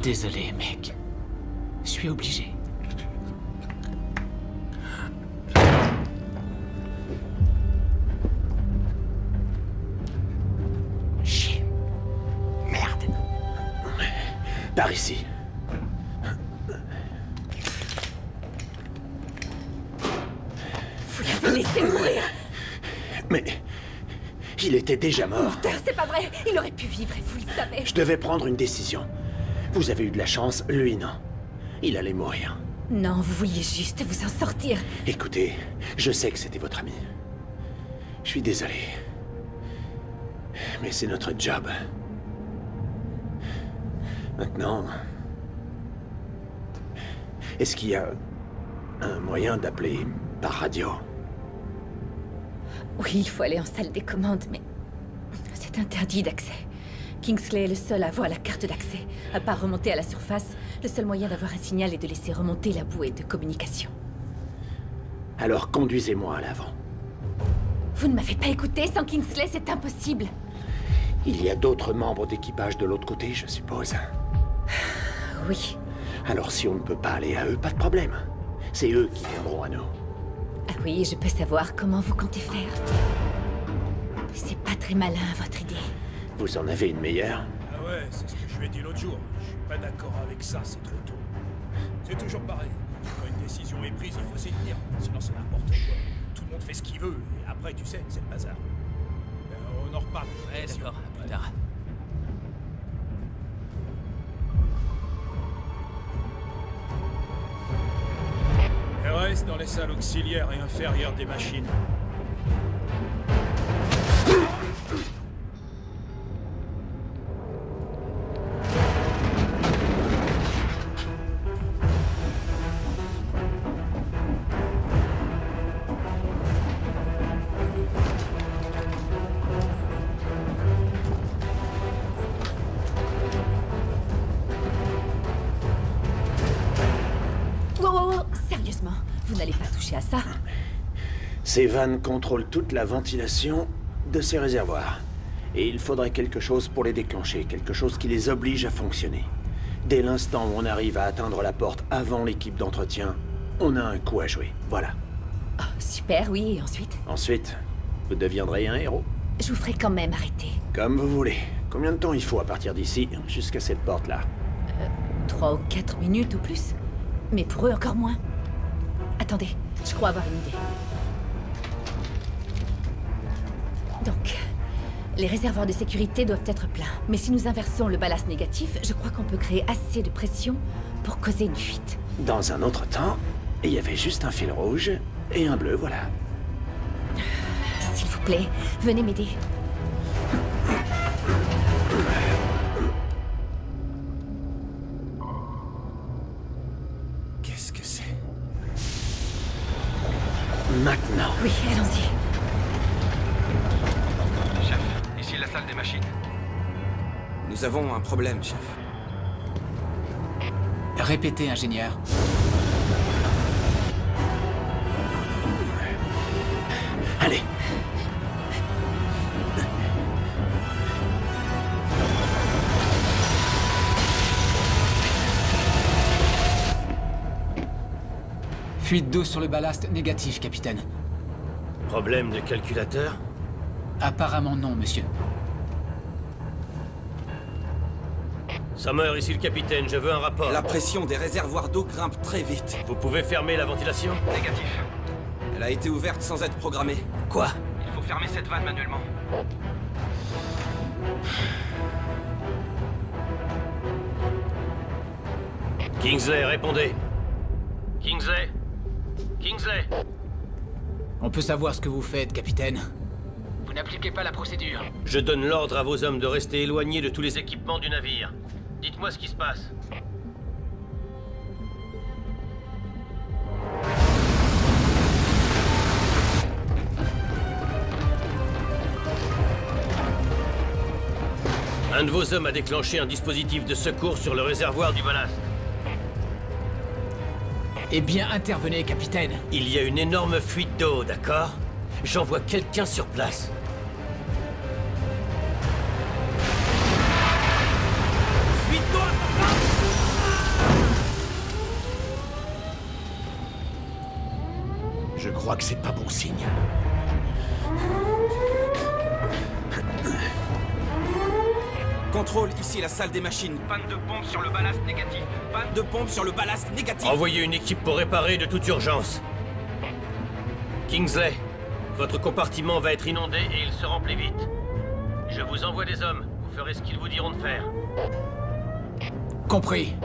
Désolé, mec. Je suis obligé. Chier. Merde. Par ici. Vous l'avez laissé mourir. Mais... il était déjà mort. Menteur, c'est pas vrai. Il aurait pu vivre et vous le savez. Je devais prendre une décision. Vous avez eu de la chance, lui non. Il allait mourir. Non, vous vouliez juste vous en sortir. Écoutez, je sais que c'était votre ami. Je suis désolé. Mais c'est notre job. Maintenant... est-ce qu'il y a un moyen d'appeler par radio? Oui, il faut aller en salle des commandes, mais c'est interdit d'accès. Kingsley est le seul à avoir la carte d'accès. À part remonter à la surface, le seul moyen d'avoir un signal est de laisser remonter la bouée de communication. Alors conduisez-moi à l'avant. Vous ne m'avez pas écouté, sans Kingsley, c'est impossible. Il y a d'autres membres d'équipage de l'autre côté, je suppose. Oui. Alors si on ne peut pas aller à eux, pas de problème. C'est eux qui viendront à nous. Ah oui, je peux savoir comment vous comptez faire. C'est pas très malin, votre idée. Vous en avez une meilleure? Ah ouais, c'est ce que je lui ai dit l'autre jour. Je suis pas d'accord avec ça, c'est trop tôt. C'est toujours pareil. Quand une décision est prise, il faut s'y tenir. Sinon c'est n'importe quoi. Tout le monde fait ce qu'il veut, et après, tu sais, c'est le bazar. On en reparle. Ouais, d'accord, à plus tard. Et reste dans les les salles auxiliaires et inférieures des machines. Wow, sérieusement, vous n'allez pas toucher à ça? Ces vannes contrôlent toute la ventilation de ces réservoirs. Et il faudrait quelque chose pour les déclencher, quelque chose qui les oblige à fonctionner. Dès l'instant où on arrive à atteindre la porte avant l'équipe d'entretien, on a un coup à jouer. Voilà. Oh, super, oui, et ensuite? Ensuite, vous deviendrez un héros. Je vous ferai quand même arrêter. Comme vous voulez. Combien de temps il faut à partir d'ici jusqu'à cette porte-là? 3 ou 4 minutes ou plus. Mais pour eux, encore moins. Attendez, je crois avoir une idée. Donc, les réservoirs de sécurité doivent être pleins. Mais si nous inversons le ballast négatif, je crois qu'on peut créer assez de pression pour causer une fuite. Dans un autre temps, il y avait juste un fil rouge et un bleu, voilà. S'il vous plaît, venez m'aider. Qu'est-ce que c'est? Maintenant. Oui, allons-y. Chef, ici la salle des machines. Nous avons un problème, chef. Répétez, ingénieur. Allez. Fuite d'eau sur le ballast négatif, capitaine. Problème de calculateur? Apparemment non, monsieur. Summer, ici le capitaine, je veux un rapport. La pression des réservoirs d'eau grimpe très vite. Vous pouvez fermer la ventilation? Négatif. Elle a été ouverte sans être programmée. Quoi? Il faut fermer cette vanne manuellement. Kingsley, répondez. Kingsley? Kingsley? On peut savoir ce que vous faites, capitaine. Vous n'appliquez pas la procédure. Je donne l'ordre à vos hommes de rester éloignés de tous les équipements du navire. Dites-moi ce qui se passe. Un de vos hommes a déclenché un dispositif de secours sur le réservoir du ballast. Eh bien, intervenez, capitaine. Il y a une énorme fuite d'eau, d'accord? J'envoie quelqu'un sur place. Je crois que c'est pas bon signe. Contrôle, ici la salle des machines. Panne de pompe sur le ballast négatif. Panne de pompe sur le ballast négatif. Envoyez une équipe pour réparer de toute urgence. Kingsley, votre compartiment va être inondé et il se remplit vite. Je vous envoie des hommes. Vous ferez ce qu'ils vous diront de faire. Compris.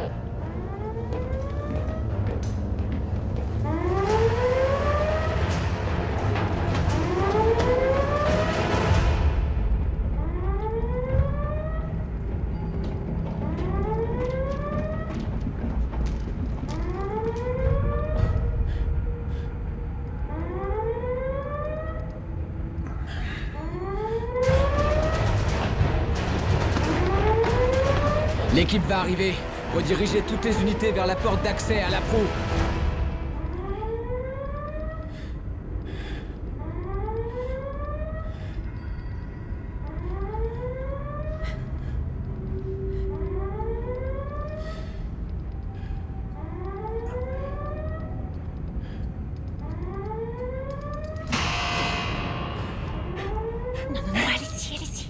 L'équipe va arriver. Redirigez toutes les unités vers la porte d'accès à la proue. Non, allez-y, allez-y.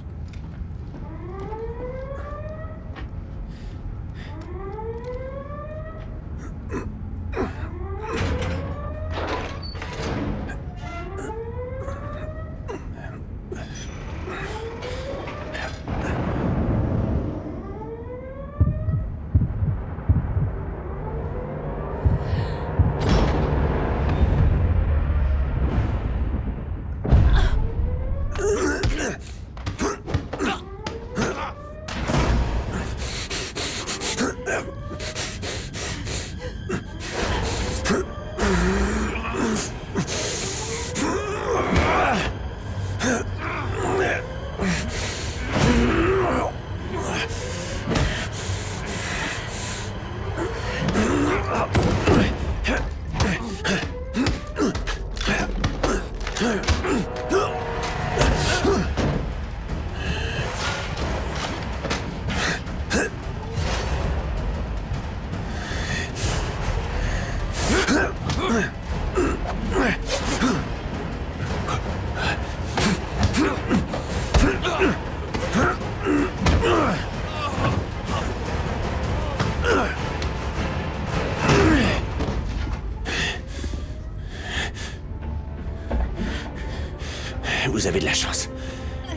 avez de la chance.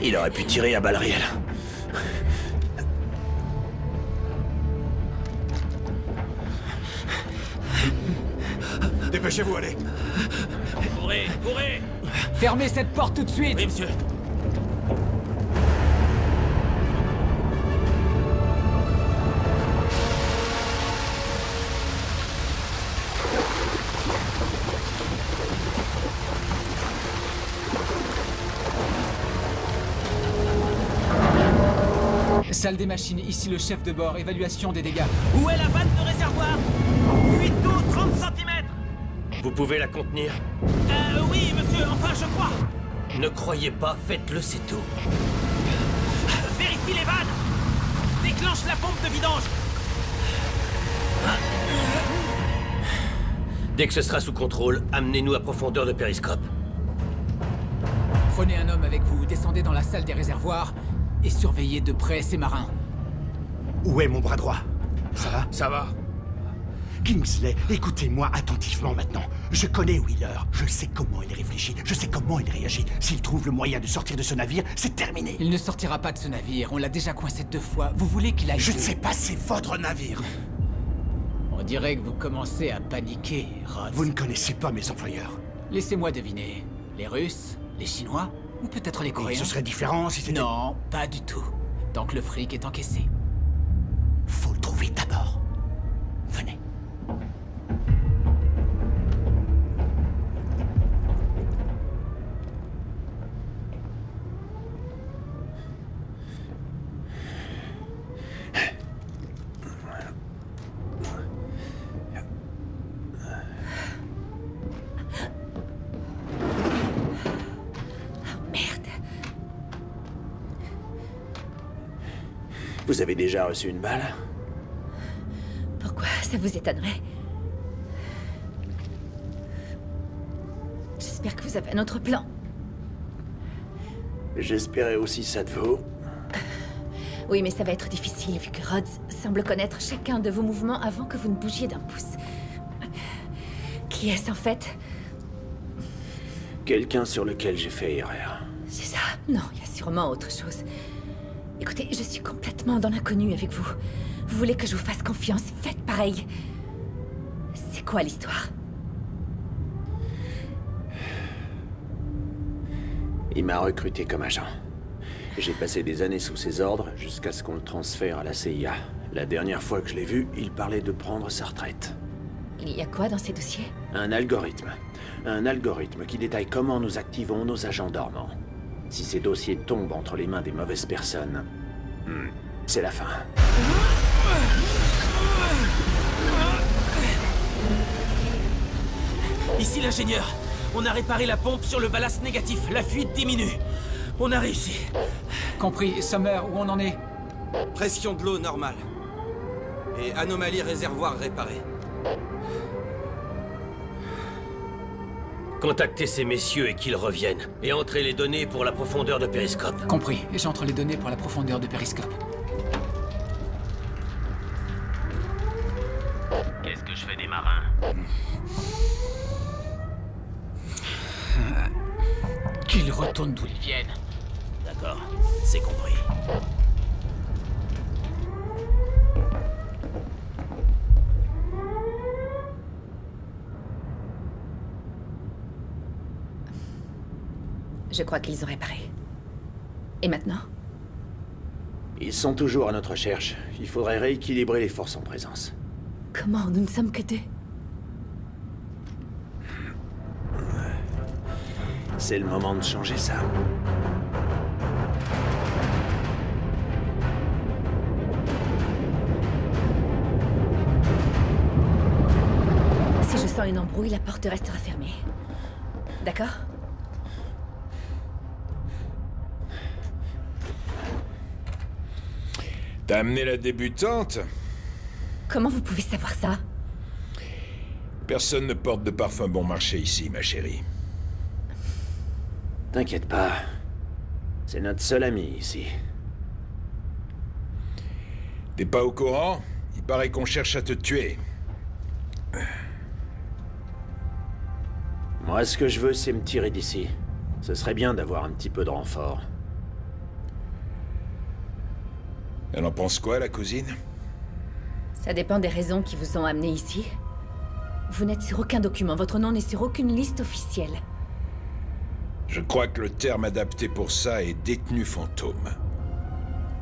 Il aurait pu tirer à balles réelles. Dépêchez-vous, allez. Courez, courez! Fermez cette porte tout de suite! Oui, monsieur. Salle des machines, ici le chef de bord, évaluation des dégâts. Où est la vanne de réservoir? Fuite d'eau 30 cm. Vous pouvez la contenir? Oui, monsieur, enfin, je crois. Ne croyez pas, faites-le, c'est tout. Vérifie les vannes. Déclenche la pompe de vidange. Dès que ce sera sous contrôle, amenez-nous à profondeur de périscope. Prenez un homme avec vous, descendez dans la salle des réservoirs et surveillez de près ces marins. Où est mon bras droit? Ça va? Ça va. Kingsley, écoutez-moi attentivement maintenant. Je connais Wheeler, je sais comment il réfléchit, je sais comment il réagit. S'il trouve le moyen de sortir de ce navire, c'est terminé. Il ne sortira pas de ce navire, on l'a déjà coincé 2 fois. Vous voulez qu'il aille... Je ne sais pas, c'est votre navire. On dirait que vous commencez à paniquer, Rhodes. Vous ne connaissez pas mes employeurs. Laissez-moi deviner. Les Russes? Les Chinois? Ou peut-être les Coréens? Et ce serait différent si c'était... Non, pas du tout. Tant que le fric est encaissé. Faut le trouver d'abord. Venez. Vous avez déjà reçu une balle? Pourquoi ça vous étonnerait? J'espère que vous avez un autre plan. J'espérais aussi ça de vous. Oui, mais ça va être difficile vu que Rhodes semble connaître chacun de vos mouvements avant que vous ne bougiez d'un pouce. Qui est-ce en fait? Quelqu'un sur lequel j'ai fait erreur. C'est ça? Non, il y a sûrement autre chose. Écoutez, je suis complètement dans l'inconnu avec vous. Vous voulez que je vous fasse confiance? Faites pareil. C'est quoi l'histoire? Il m'a recruté comme agent. J'ai passé des années sous ses ordres jusqu'à ce qu'on le transfère à la CIA. La dernière fois que je l'ai vu, il parlait de prendre sa retraite. Il y a quoi dans ces dossiers? Un algorithme. Un algorithme qui détaille comment nous activons nos agents dormants. Si ces dossiers tombent entre les mains des mauvaises personnes, c'est la fin. Ici l'ingénieur. On a réparé la pompe sur le ballast négatif. La fuite diminue. On a réussi. Compris. Summer, où on en est? Pression de l'eau normale. Et anomalie réservoir réparée. Contactez ces messieurs et qu'ils reviennent. Et entrez les données pour la profondeur de périscope. Compris. J'entre les données pour la profondeur de périscope. Qu'est-ce que je fais des marins? Qu'ils retournent d'où ils viennent. D'accord, c'est compris. Je crois qu'ils ont réparé. Et maintenant? Ils sont toujours à notre recherche. Il faudrait rééquilibrer les forces en présence. Comment? Nous ne sommes que 2. C'est le moment de changer ça. Si je sens une embrouille, la porte restera fermée. D'accord? T'as amené la débutante? Comment vous pouvez savoir ça? Personne ne porte de parfum bon marché ici, ma chérie. T'inquiète pas. C'est notre seul ami ici. T'es pas au courant? Il paraît qu'on cherche à te tuer. Moi, ce que je veux, c'est me tirer d'ici. Ce serait bien d'avoir un petit peu de renfort. Elle en pense quoi, la cousine? Ça dépend des raisons qui vous ont amené ici. Vous n'êtes sur aucun document, votre nom n'est sur aucune liste officielle. Je crois que le terme adapté pour ça est détenu fantôme.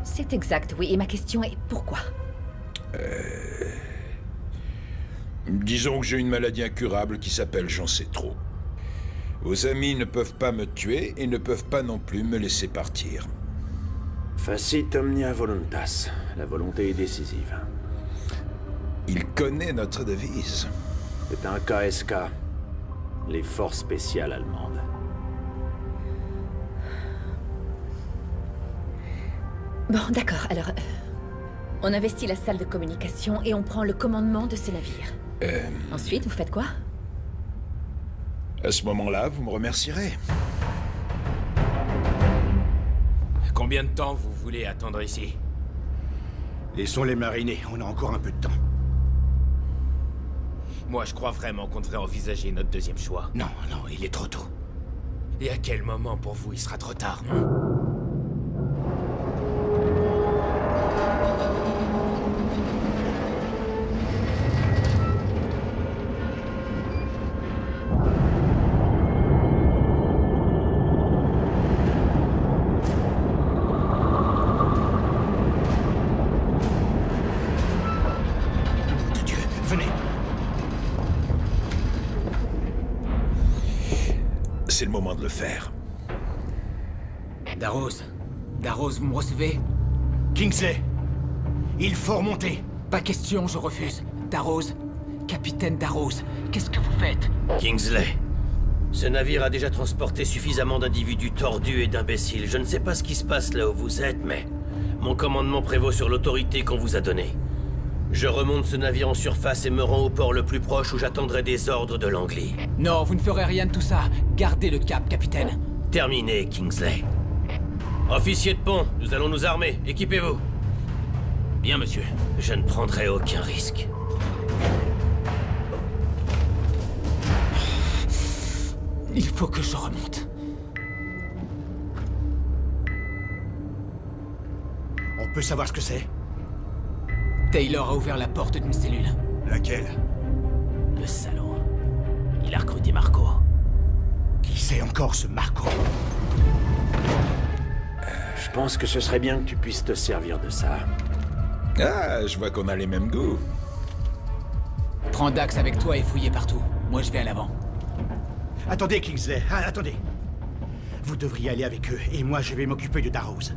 C'est exact, oui, et ma question est pourquoi? Disons que j'ai une maladie incurable qui s'appelle j'en sais trop. Vos amis ne peuvent pas me tuer et ne peuvent pas non plus me laisser partir. Facit omnia voluntas. La volonté est décisive. Il connaît notre devise. C'est un KSK. Les forces spéciales allemandes. Bon, d'accord, alors... on investit la salle de communication et on prend le commandement de ce navire. Ensuite, vous faites quoi? À ce moment-là, vous me remercierez. Combien de temps vous voulez attendre ici? Laissons-les mariner, on a encore un peu de temps. Moi, je crois vraiment qu'on devrait envisager notre deuxième choix. Non, non, il est trop tôt. Et à quel moment pour vous il sera trop tard? C'est le moment de le faire. Darroz. Darroz, vous me recevez? Kingsley, il faut remonter. Pas question, je refuse. Darroz. Capitaine Darroz, qu'est-ce que vous faites? Kingsley. Ce navire a déjà transporté suffisamment d'individus tordus et d'imbéciles. Je ne sais pas ce qui se passe là où vous êtes, mais... mon commandement prévaut sur l'autorité qu'on vous a donnée. Je remonte ce navire en surface et me rends au port le plus proche où j'attendrai des ordres de l'Anglie. Non, vous ne ferez rien de tout ça. Gardez le cap, capitaine. Terminé, Kingsley. Officier de pont, nous allons nous armer. Équipez-vous. Bien, monsieur. Je ne prendrai aucun risque. Il faut que je remonte. On peut savoir ce que c'est? Taylor a ouvert la porte d'une cellule. Laquelle? Le salaud. Il a recruté Marco. Qui c'est encore ce Marco? Je pense que ce serait bien que tu puisses te servir de ça. Ah, je vois qu'on a les mêmes goûts. Prends Dax avec toi et fouillez partout. Moi, je vais à l'avant. Attendez, Kingsley, attendez. Vous devriez aller avec eux, et moi je vais m'occuper de Darroz.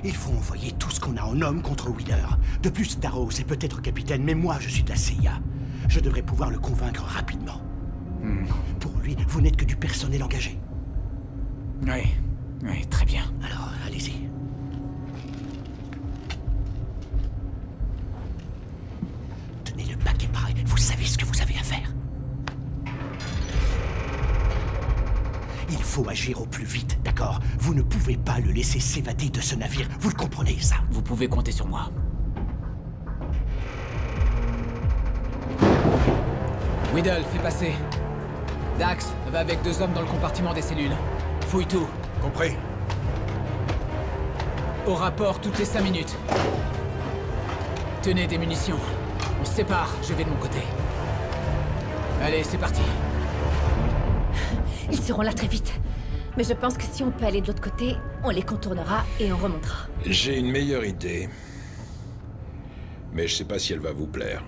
Il faut envoyer tout ce qu'on a en hommes contre Wheeler. De plus, Darroz est peut-être capitaine, mais moi je suis de la CIA. Je devrais pouvoir le convaincre rapidement. Pour lui, vous n'êtes que du personnel engagé. Oui, très bien. Alors, allez-y. Tenez le paquet prêt, vous savez ce que vous avez à faire. Il faut agir au plus vite, d'accord? Vous ne pouvez pas le laisser s'évader de ce navire, vous le comprenez, ça? Vous pouvez compter sur moi. Whittle, fais passer. Dax, va avec 2 hommes dans le compartiment des cellules. Fouille tout. Compris. Au rapport toutes les 5 minutes. Tenez des munitions. On se sépare, je vais de mon côté. Allez, c'est parti. Ils seront là très vite. Mais je pense que si on peut aller de l'autre côté, on les contournera et on remontera. J'ai une meilleure idée. Mais je sais pas si elle va vous plaire.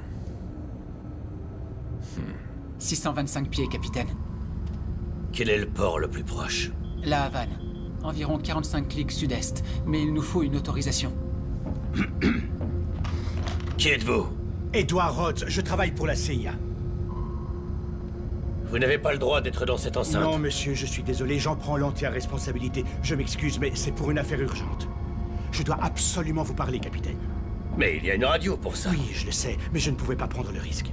625 pieds, capitaine. Quel est le port le plus proche? La Havane. Environ 45 clics sud-est. Mais il nous faut une autorisation. Qui êtes-vous? Edward Rhodes, je travaille pour la CIA. Vous n'avez pas le droit d'être dans cette enceinte. Non, monsieur, je suis désolé, j'en prends l'entière responsabilité. Je m'excuse, mais c'est pour une affaire urgente. Je dois absolument vous parler, capitaine. Mais il y a une radio pour ça. Oui, je le sais, mais je ne pouvais pas prendre le risque.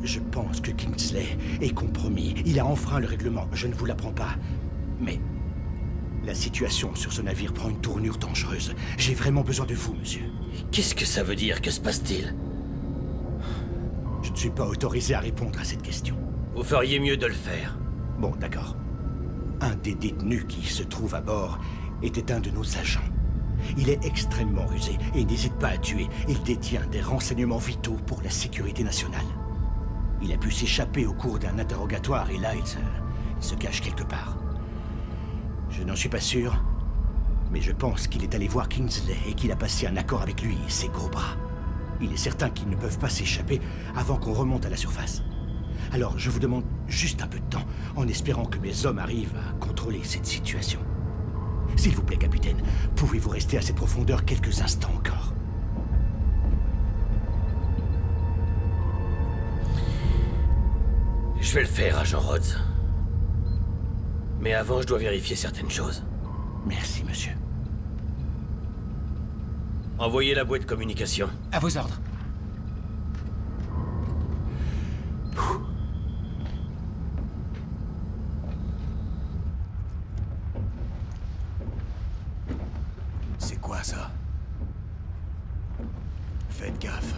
Je pense que Kingsley est compromis. Il a enfreint le règlement, je ne vous l'apprends pas. Mais la situation sur ce navire prend une tournure dangereuse. J'ai vraiment besoin de vous, monsieur. Qu'est-ce que ça veut dire? Que se passe-t-il? Je ne suis pas autorisé à répondre à cette question. Vous feriez mieux de le faire. Bon, d'accord. Un des détenus qui se trouve à bord était un de nos agents. Il est extrêmement rusé et n'hésite pas à tuer. Il détient des renseignements vitaux pour la sécurité nationale. Il a pu s'échapper au cours d'un interrogatoire et là, il se cache quelque part. Je n'en suis pas sûr, mais je pense qu'il est allé voir Kingsley et qu'il a passé un accord avec lui et ses gros bras. Il est certain qu'ils ne peuvent pas s'échapper avant qu'on remonte à la surface. Alors, je vous demande juste un peu de temps, en espérant que mes hommes arrivent à contrôler cette situation. S'il vous plaît, capitaine, pouvez-vous rester à cette profondeur quelques instants encore? Je vais le faire, agent Rhodes. Mais avant, je dois vérifier certaines choses. Merci, monsieur. Envoyez la boîte de communication. À vos ordres. C'est quoi ça? Faites gaffe.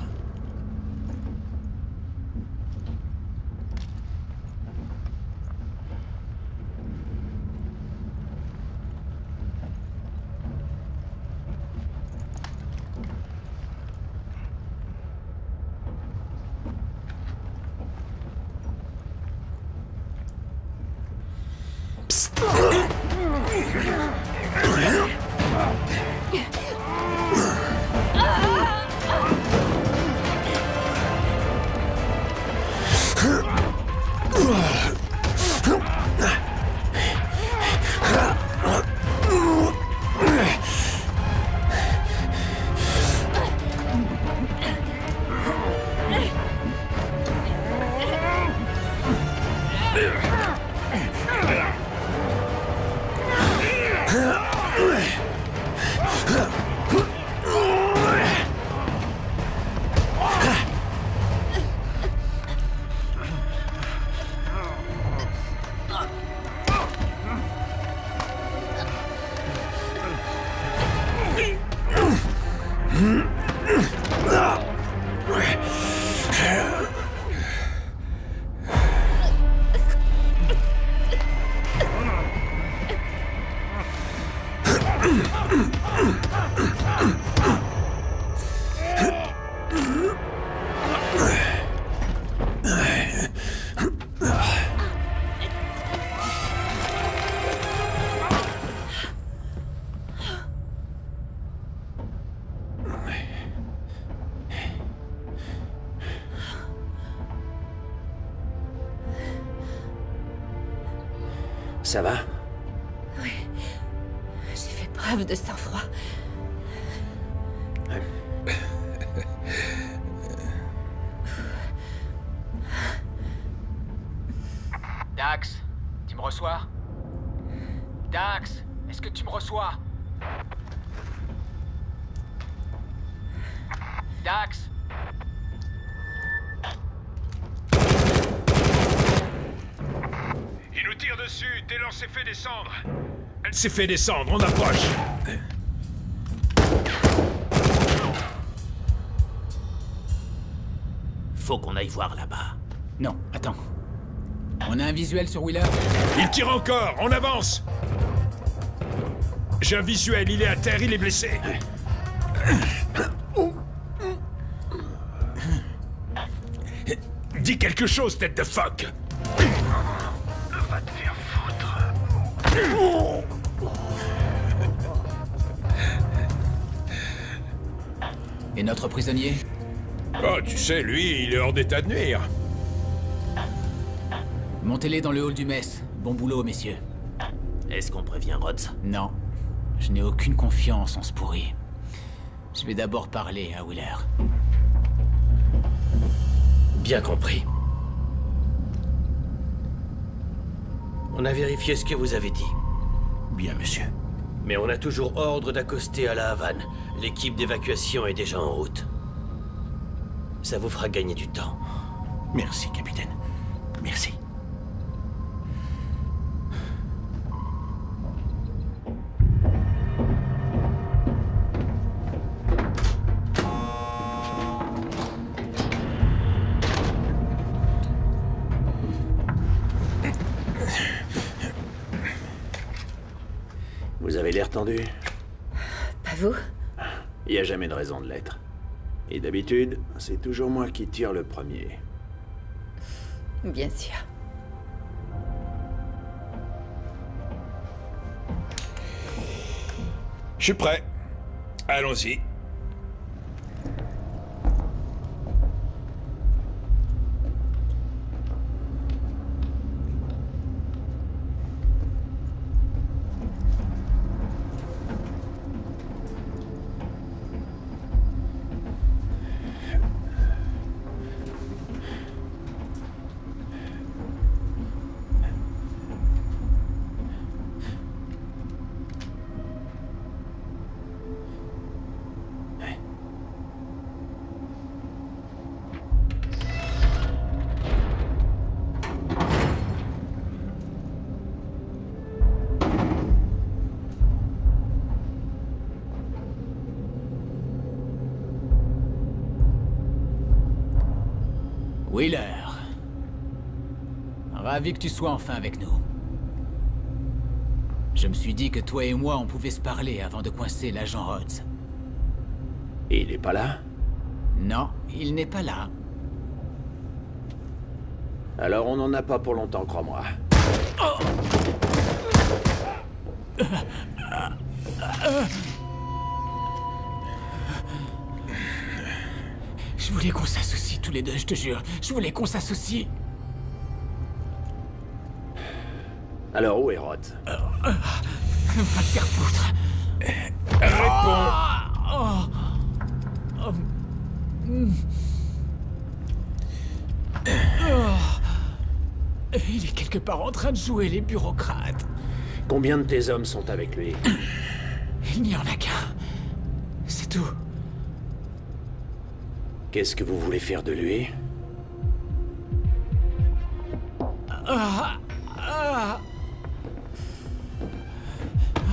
Ça va? Oui. J'ai fait preuve de sang-froid. Dax, tu me reçois? Dax, est-ce que tu me reçois? Dax? Il nous tire dessus, Taylor s'est fait descendre. Elle s'est fait descendre, on approche. Faut qu'on aille voir là-bas. Non, attends. On a un visuel sur Wheeler? Il tire encore, on avance. J'ai un visuel, il est à terre, il est blessé. Dis quelque chose, tête de phoque. Va te faire foutre. Et notre prisonnier? Oh, tu sais, lui, il est hors d'état de nuire. Montez-les dans le hall du mess. Bon boulot, messieurs. Est-ce qu'on prévient Rhodes? Non. Je n'ai aucune confiance en ce pourri. Je vais d'abord parler à Wheeler. Bien compris. On a vérifié ce que vous avez dit. Bien, monsieur. Mais on a toujours ordre d'accoster à la Havane. L'équipe d'évacuation est déjà en route. Ça vous fera gagner du temps. Merci, capitaine. Merci. avez l'air tendu. Pas vous? Il n'y a jamais de raison de l'être. Et d'habitude, c'est toujours moi qui tire le premier. Bien sûr. Je suis prêt. Allons-y. Wheeler. Ravi que tu sois enfin avec nous. Je me suis dit que toi et moi, on pouvait se parler avant de coincer l'agent Rhodes. Et il est pas là? Non, il n'est pas là. Alors on n'en a pas pour longtemps, crois-moi. Je voulais qu'on s'associe tous les deux, je te jure. Je voulais qu'on s'associe. Alors où est Rhodes? Va te faire foutre. Réponds. Il est quelque part en train de jouer les bureaucrates. Combien de tes hommes sont avec lui? Il n'y en a qu'un. C'est tout. Qu'est-ce que vous voulez faire de lui?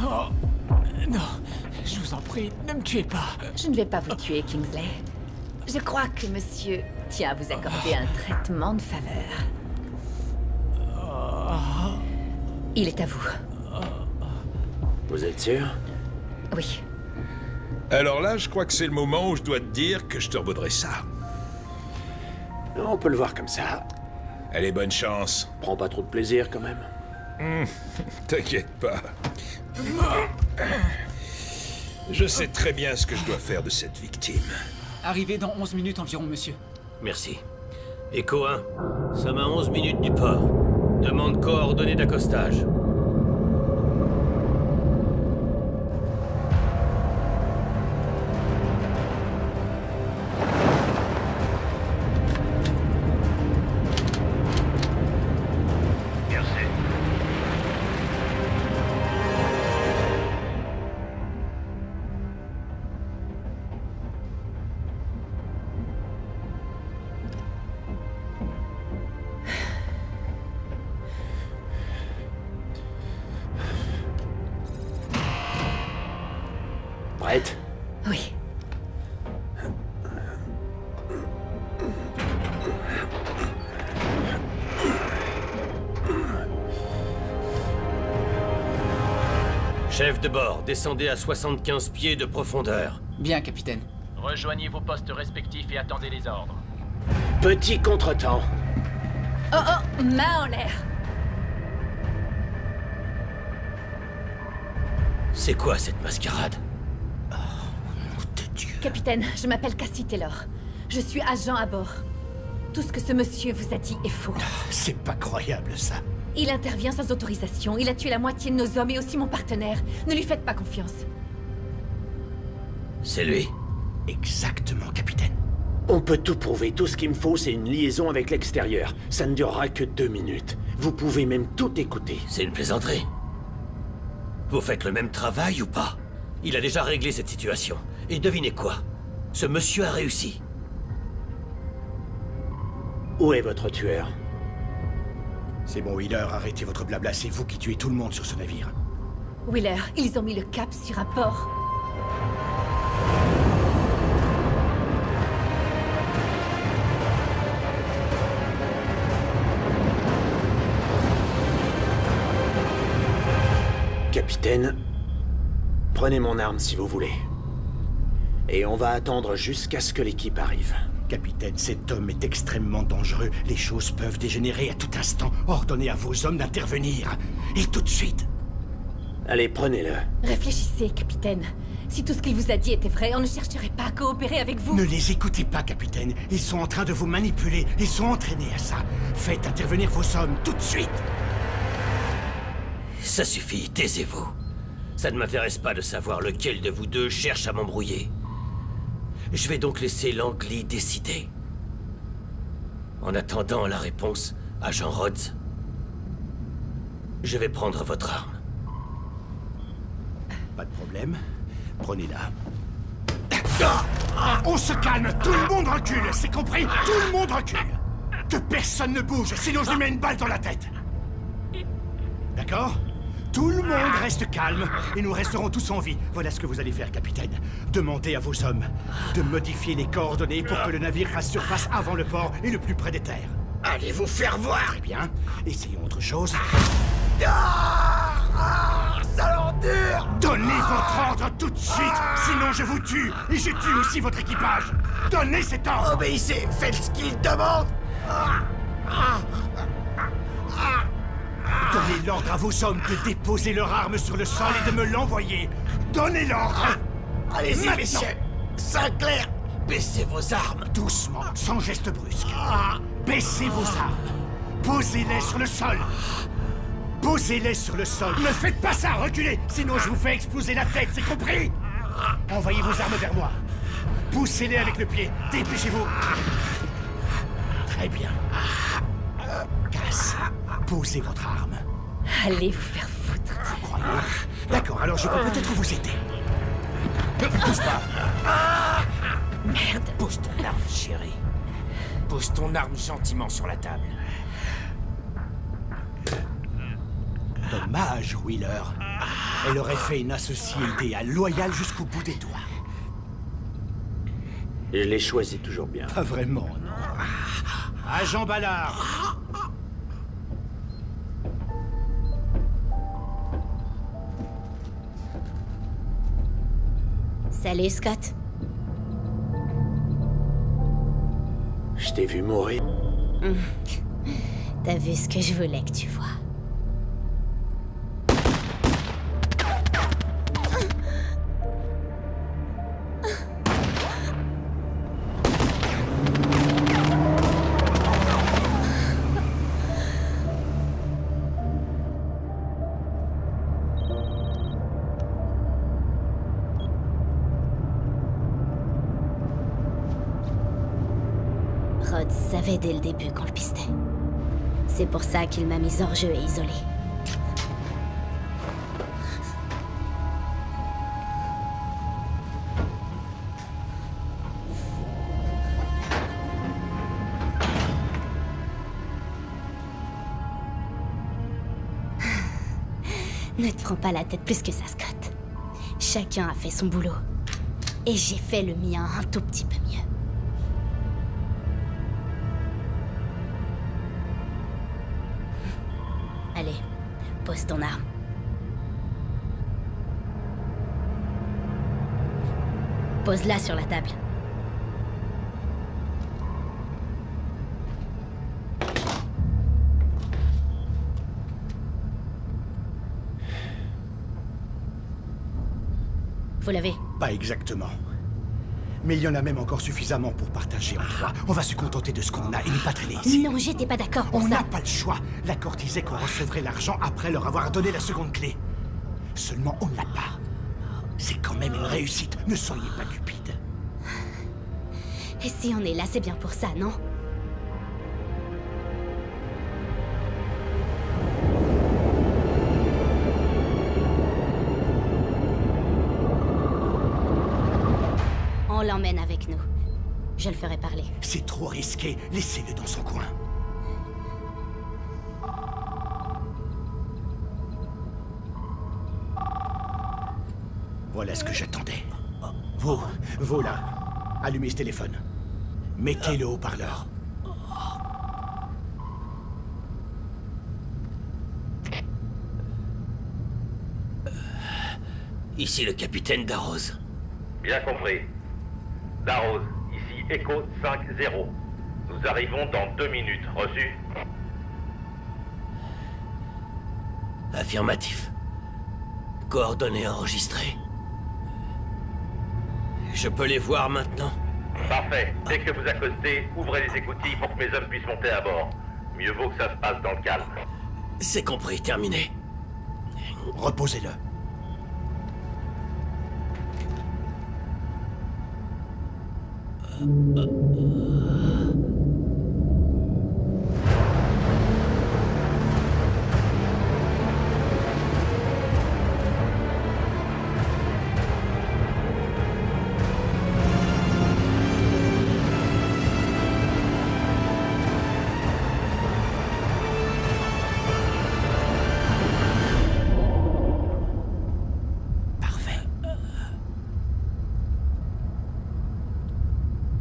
Oh, non, je vous en prie, ne me tuez pas. Je ne vais pas vous tuer, Kingsley. Je crois que monsieur tient à vous accorder un traitement de faveur. Il est à vous. Vous êtes sûr? Oui. Alors là, je crois que c'est le moment où je dois te dire que je te revaudrai ça. On peut le voir comme ça. Allez, bonne chance. Prends pas trop de plaisir, quand même. T'inquiète pas. Je sais très bien ce que je dois faire de cette victime. Arrivez dans 11 minutes environ, monsieur. Merci. Echo 1, sommes à 11 minutes du port. Demande coordonnées d'accostage. Prête? Oui. Chef de bord, descendez à 75 pieds de profondeur. Bien, capitaine. Rejoignez vos postes respectifs et attendez les ordres. Petit contretemps. Oh oh, main en l'air. C'est quoi cette mascarade? Capitaine, je m'appelle Cassie Taylor. Je suis agent à bord. Tout ce que ce monsieur vous a dit est faux. C'est pas croyable, ça. Il intervient sans autorisation. Il a tué la moitié de nos hommes et aussi mon partenaire. Ne lui faites pas confiance. C'est lui. Exactement, capitaine. On peut tout prouver. Tout ce qu'il me faut, c'est une liaison avec l'extérieur. Ça ne durera que 2 minutes. Vous pouvez même tout écouter. C'est une plaisanterie. Vous faites le même travail ou pas? Il a déjà réglé cette situation. Et devinez quoi? Ce monsieur a réussi. Où est votre tueur? C'est bon, Wheeler, arrêtez votre blabla. C'est vous qui tuez tout le monde sur ce navire. Wheeler, ils ont mis le cap sur un port. Capitaine, Prenez mon arme si vous voulez. Et on va attendre jusqu'à ce que l'équipe arrive. Capitaine, cet homme est extrêmement dangereux. Les choses peuvent dégénérer à tout instant. Ordonnez à vos hommes d'intervenir. Et tout de suite. Allez, prenez-le. Réfléchissez, capitaine. Si tout ce qu'il vous a dit était vrai, on ne chercherait pas à coopérer avec vous. Ne les écoutez pas, capitaine. Ils sont en train de vous manipuler. Ils sont entraînés à ça. Faites intervenir vos hommes tout de suite. Ça suffit, taisez-vous. Ça ne m'intéresse pas de savoir lequel de vous deux cherche à m'embrouiller. Je vais donc laisser Langley décider. En attendant la réponse, agent Rhodes, je vais prendre votre arme. Pas de problème. Prenez-la. On se calme. Tout le monde recule. C'est compris? Tout le monde recule. Que personne ne bouge, sinon je lui mets une balle dans la tête. D'accord? Tout le monde reste calme et nous resterons tous en vie. Voilà ce que vous allez faire, capitaine. Demandez à vos hommes de modifier les coordonnées pour que le navire fasse surface avant le port et le plus près des terres. Allez vous faire voir! Très bien. Essayons autre chose. Donnez votre ordre tout de suite, sinon je vous tue et je tue aussi votre équipage. Donnez cet ordre. Obéissez, faites ce qu'il demande! Donnez l'ordre à vos hommes de déposer leur arme sur le sol et de me l'envoyer. Donnez l'ordre. Allez-y, Maintenant. messieurs! Sinclair, baissez vos armes! Doucement, sans geste brusque. Baissez vos armes. Posez-les sur le sol. Posez-les sur le sol. Ne faites pas ça, reculez, sinon je vous fais exploser la tête, c'est compris? Envoyez vos armes vers moi. Poussez-les avec le pied. Dépêchez-vous. Très bien. Cass, posez votre arme. Allez vous faire foutre. Vous croyez? D'accord, alors je peux peut-être vous aider. Pousse pas. Merde. Pose ton arme, chérie. Pose ton arme gentiment sur la table. Dommage, Wheeler. Elle aurait fait une associée idéale, loyale jusqu'au bout des doigts. Je l'ai choisi toujours bien. Pas vraiment, non. Agent Ballard. Salut, Scott. Je t'ai vu mourir. T'as vu ce que je voulais que tu vois. Rhodes savait dès le début qu'on le pistait. C'est pour ça qu'il m'a mis hors jeu et isolé. Ne te prends pas la tête plus que ça, Scott. Chacun a fait son boulot. Et j'ai fait le mien un tout petit peu mieux. Allez, pose ton arme. Pose-la sur la table. Vous l'avez? Pas exactement. Mais il y en a même encore suffisamment pour partager en trois. On va se contenter de ce qu'on a et ne pas traîner ici. Non, j'étais pas d'accord pour On ça. n'a pas le choix. L'accord disait qu'on recevrait l'argent après leur avoir donné la seconde clé. Seulement, on ne l'a pas. C'est quand même une réussite. Ne soyez pas cupide. Et si on est là, c'est bien pour ça, non? On l'emmène avec nous. Je le ferai parler. C'est trop risqué. Laissez-le dans son coin. Voilà ce que j'attendais. Vous là, allumez ce téléphone. Mettez le haut-parleur. Ici le capitaine Darroze. Bien compris. Darroze, ici Echo 5-0. Nous arrivons dans 2 minutes. Reçu? Affirmatif. Coordonnées enregistrées. Je peux les voir maintenant? Parfait. Dès que vous accostez, ouvrez les écoutilles pour que mes hommes puissent monter à bord. Mieux vaut que ça se passe dans le calme. C'est compris, terminé. Reposez-le.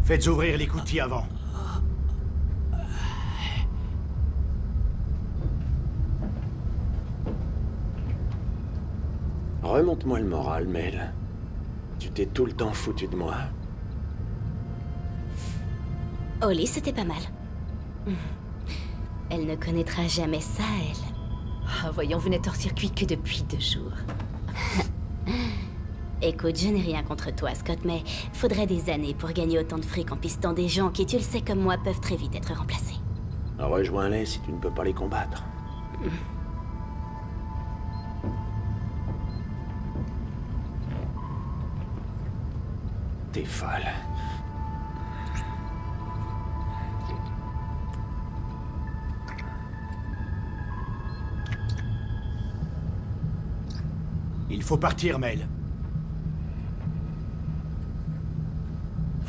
Faites ouvrir l'écoutille avant. Remonte-moi le moral, Mel. Tu t'es tout le temps foutu de moi. Holly, c'était pas mal. Elle ne connaîtra jamais ça, elle. Ah, voyons, vous n'êtes hors circuit que depuis 2 jours. Écoute, je n'ai rien contre toi, Scott, mais faudrait des années pour gagner autant de fric en pistant des gens qui, tu le sais comme moi, peuvent très vite être remplacés. Rejoins-les si tu ne peux pas les combattre. T'es folle. Il faut partir, Mel.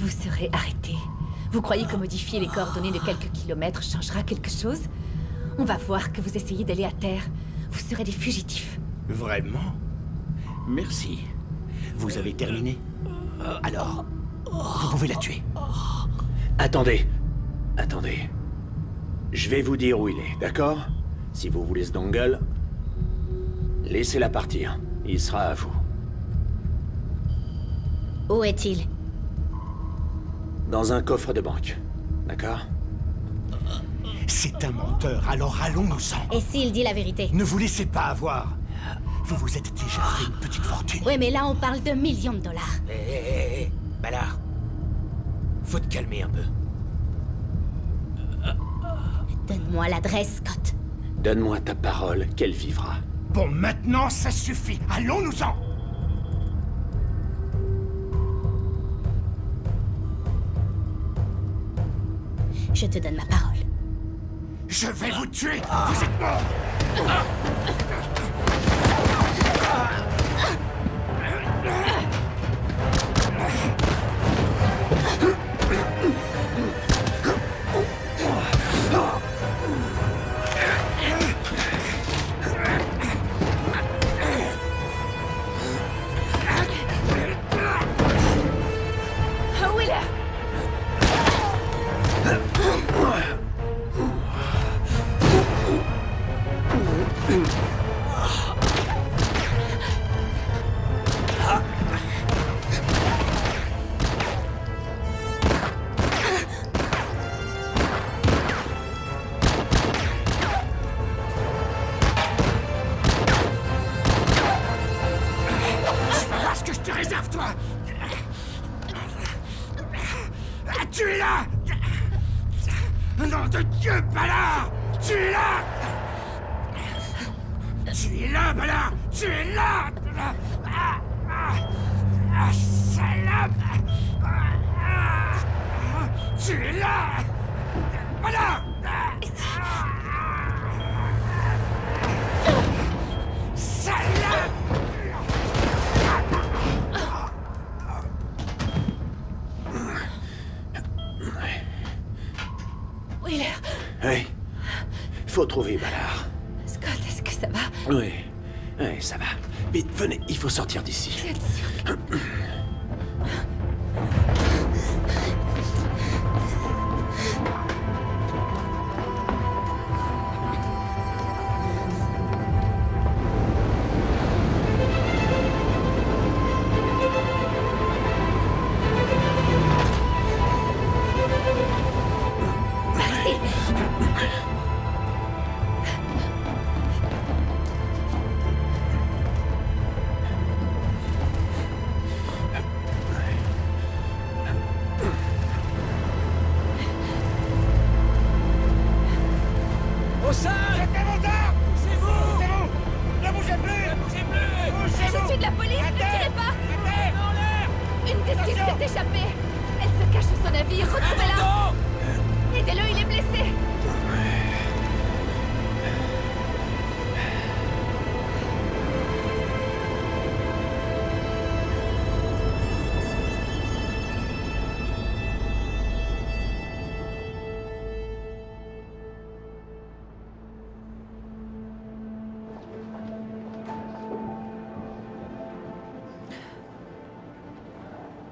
Vous serez arrêté. Vous croyez que modifier les coordonnées de quelques kilomètres changera quelque chose? On va voir que vous essayez d'aller à terre. Vous serez des fugitifs. Vraiment? Merci. Vous avez terminé? Alors, vous pouvez la tuer. Attendez. Attendez. Je vais vous dire où il est, d'accord? Si vous voulez ce dongle, laissez-la partir. Il sera à vous. Où est-il? Dans un coffre de banque. D'accord? C'est un menteur, alors allons-nous-en. Et s'il dit la vérité? Ne vous laissez pas avoir. Vous vous êtes déjà fait une petite fortune. Oui, mais là, on parle de millions de dollars. Hé, Ballard. Faut te calmer un peu. Donne-moi l'adresse, Scott. Donne-moi ta parole qu'elle vivra. Bon, maintenant, ça suffit. Allons-nous-en. Je te donne ma parole. Je vais vous tuer. Vous êtes mort. Tuez-la! Nom de Dieu, Ballard! Tuez-la! Tuez-la, Ballard! Tuez-la! Salope! Tuez-la! Ballard! Salope! Wheeler! Oui. Faut trouver Ballard. Scott, est-ce que ça va? Oui. Oui, ça va. Vite, venez, il faut sortir d'ici. Vous êtes sûr? Sil s'est échappée. Elle se cache sous son navire. Retrouvez-la. Aidez-le, il est blessé.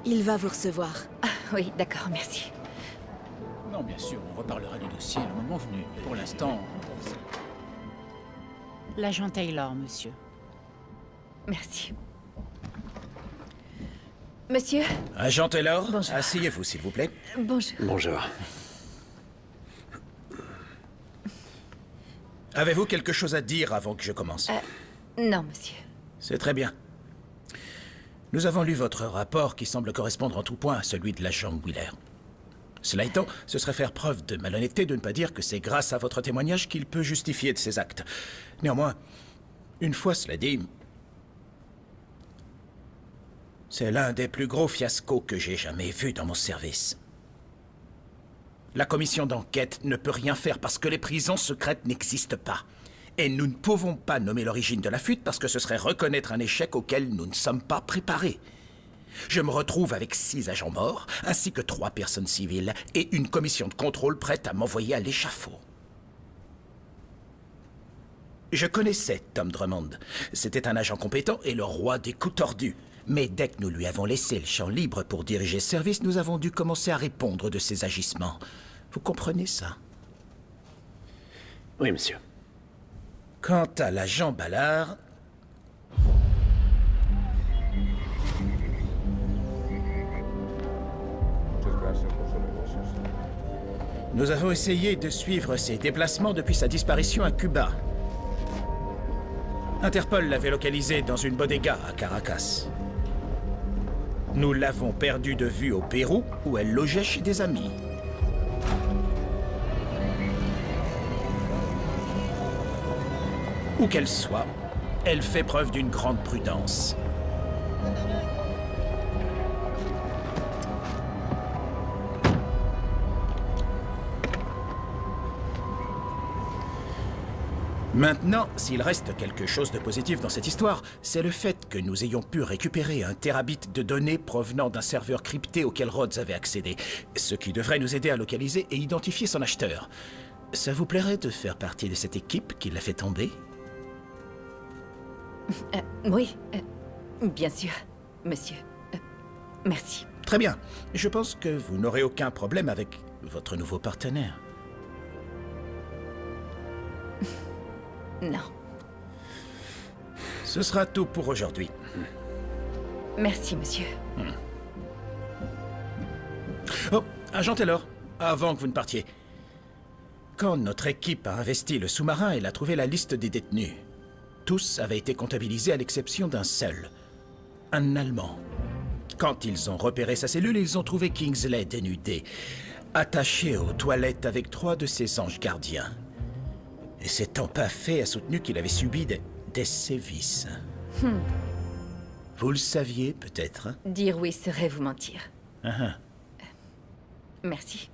Il va vous recevoir. Ah, oui, d'accord, merci. Non, bien sûr, on reparlera du dossier le moment venu. Pour l'instant... L'agent Taylor, monsieur. Merci. Monsieur? Agent Taylor, bonjour. Asseyez-vous, s'il vous plaît. Bonjour. Bonjour. Avez-vous quelque chose à dire avant que je commence? Non, monsieur. C'est très bien. Nous avons lu votre rapport qui semble correspondre en tout point à celui de l'agent Wheeler. Cela étant, ce serait faire preuve de malhonnêteté de ne pas dire que c'est grâce à votre témoignage qu'il peut justifier de ses actes. Néanmoins, une fois cela dit, c'est l'un des plus gros fiascos que j'ai jamais vus dans mon service. La commission d'enquête ne peut rien faire parce que les prisons secrètes n'existent pas. Et nous ne pouvons pas nommer l'origine de la fuite parce que ce serait reconnaître un échec auquel nous ne sommes pas préparés. Je me retrouve avec 6 agents morts, ainsi que 3 personnes civiles, et une commission de contrôle prête à m'envoyer à l'échafaud. Je connaissais Tom Drummond. C'était un agent compétent et le roi des coups tordus. Mais dès que nous lui avons laissé le champ libre pour diriger ce service, nous avons dû commencer à répondre de ses agissements. Vous comprenez ça? Oui, monsieur. Quant à l'agent Ballard... Nous avons essayé de suivre ses déplacements depuis sa disparition à Cuba. Interpol l'avait localisé dans une bodega à Caracas. Nous l'avons perdue de vue au Pérou, où elle logeait chez des amis. Où qu'elle soit, elle fait preuve d'une grande prudence. Maintenant, s'il reste quelque chose de positif dans cette histoire, c'est le fait que nous ayons pu récupérer un terabit de données provenant d'un serveur crypté auquel Rhodes avait accédé, ce qui devrait nous aider à localiser et identifier son acheteur. Ça vous plairait de faire partie de cette équipe qui l'a fait tomber? Oui, bien sûr, monsieur. Merci. Très bien. Je pense que vous n'aurez aucun problème avec votre nouveau partenaire. Non. Ce sera tout pour aujourd'hui. Merci, monsieur. Oh, agent Taylor, avant que vous ne partiez. Quand notre équipe a investi le sous-marin, elle a trouvé la liste des détenus. Tous avaient été comptabilisés à l'exception d'un seul. Un Allemand. Quand ils ont repéré sa cellule, ils ont trouvé Kingsley dénudé, attaché aux toilettes avec 3 de ses anges gardiens. Et cet empaffé a soutenu qu'il avait subi des sévices. Vous le saviez, peut-être, hein? Dire oui serait vous mentir. Merci.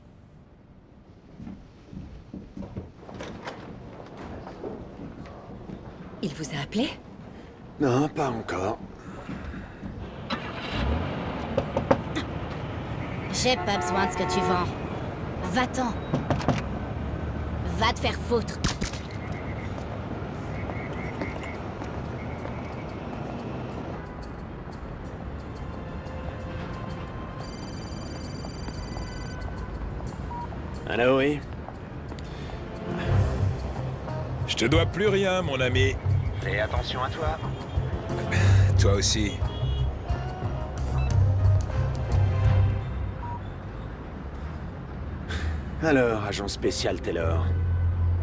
Il vous a appelé? Non, pas encore. J'ai pas besoin de ce que tu vends. Va-t'en. Va te faire foutre. Allô, oui? Je te dois plus rien, mon ami. Fais attention à toi. Toi aussi. Alors, agent spécial Taylor.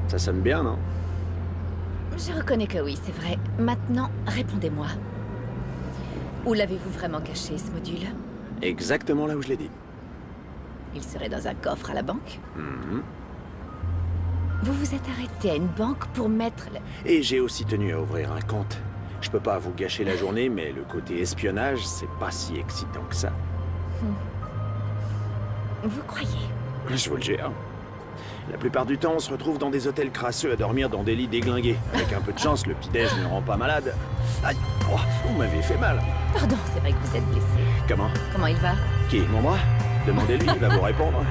Ça sonne bien, non? Je reconnais que oui, c'est vrai. Maintenant, répondez-moi. Où l'avez-vous vraiment caché, ce module? Exactement là où je l'ai dit. Il serait dans un coffre à la banque? Vous vous êtes arrêté à une banque pour mettre... Et j'ai aussi tenu à ouvrir un compte. Je peux pas vous gâcher la journée, mais le côté espionnage, c'est pas si excitant que ça. Vous croyez? Je vous le jure. La plupart du temps, on se retrouve dans des hôtels crasseux à dormir dans des lits déglingués. Avec un peu de chance, le petit-déj ne rend pas malade. Aïe, oh, vous m'avez fait mal. Pardon, c'est vrai que vous êtes blessé. Comment Comment il va? Qui, mon bras? Demandez-lui, il va vous répondre.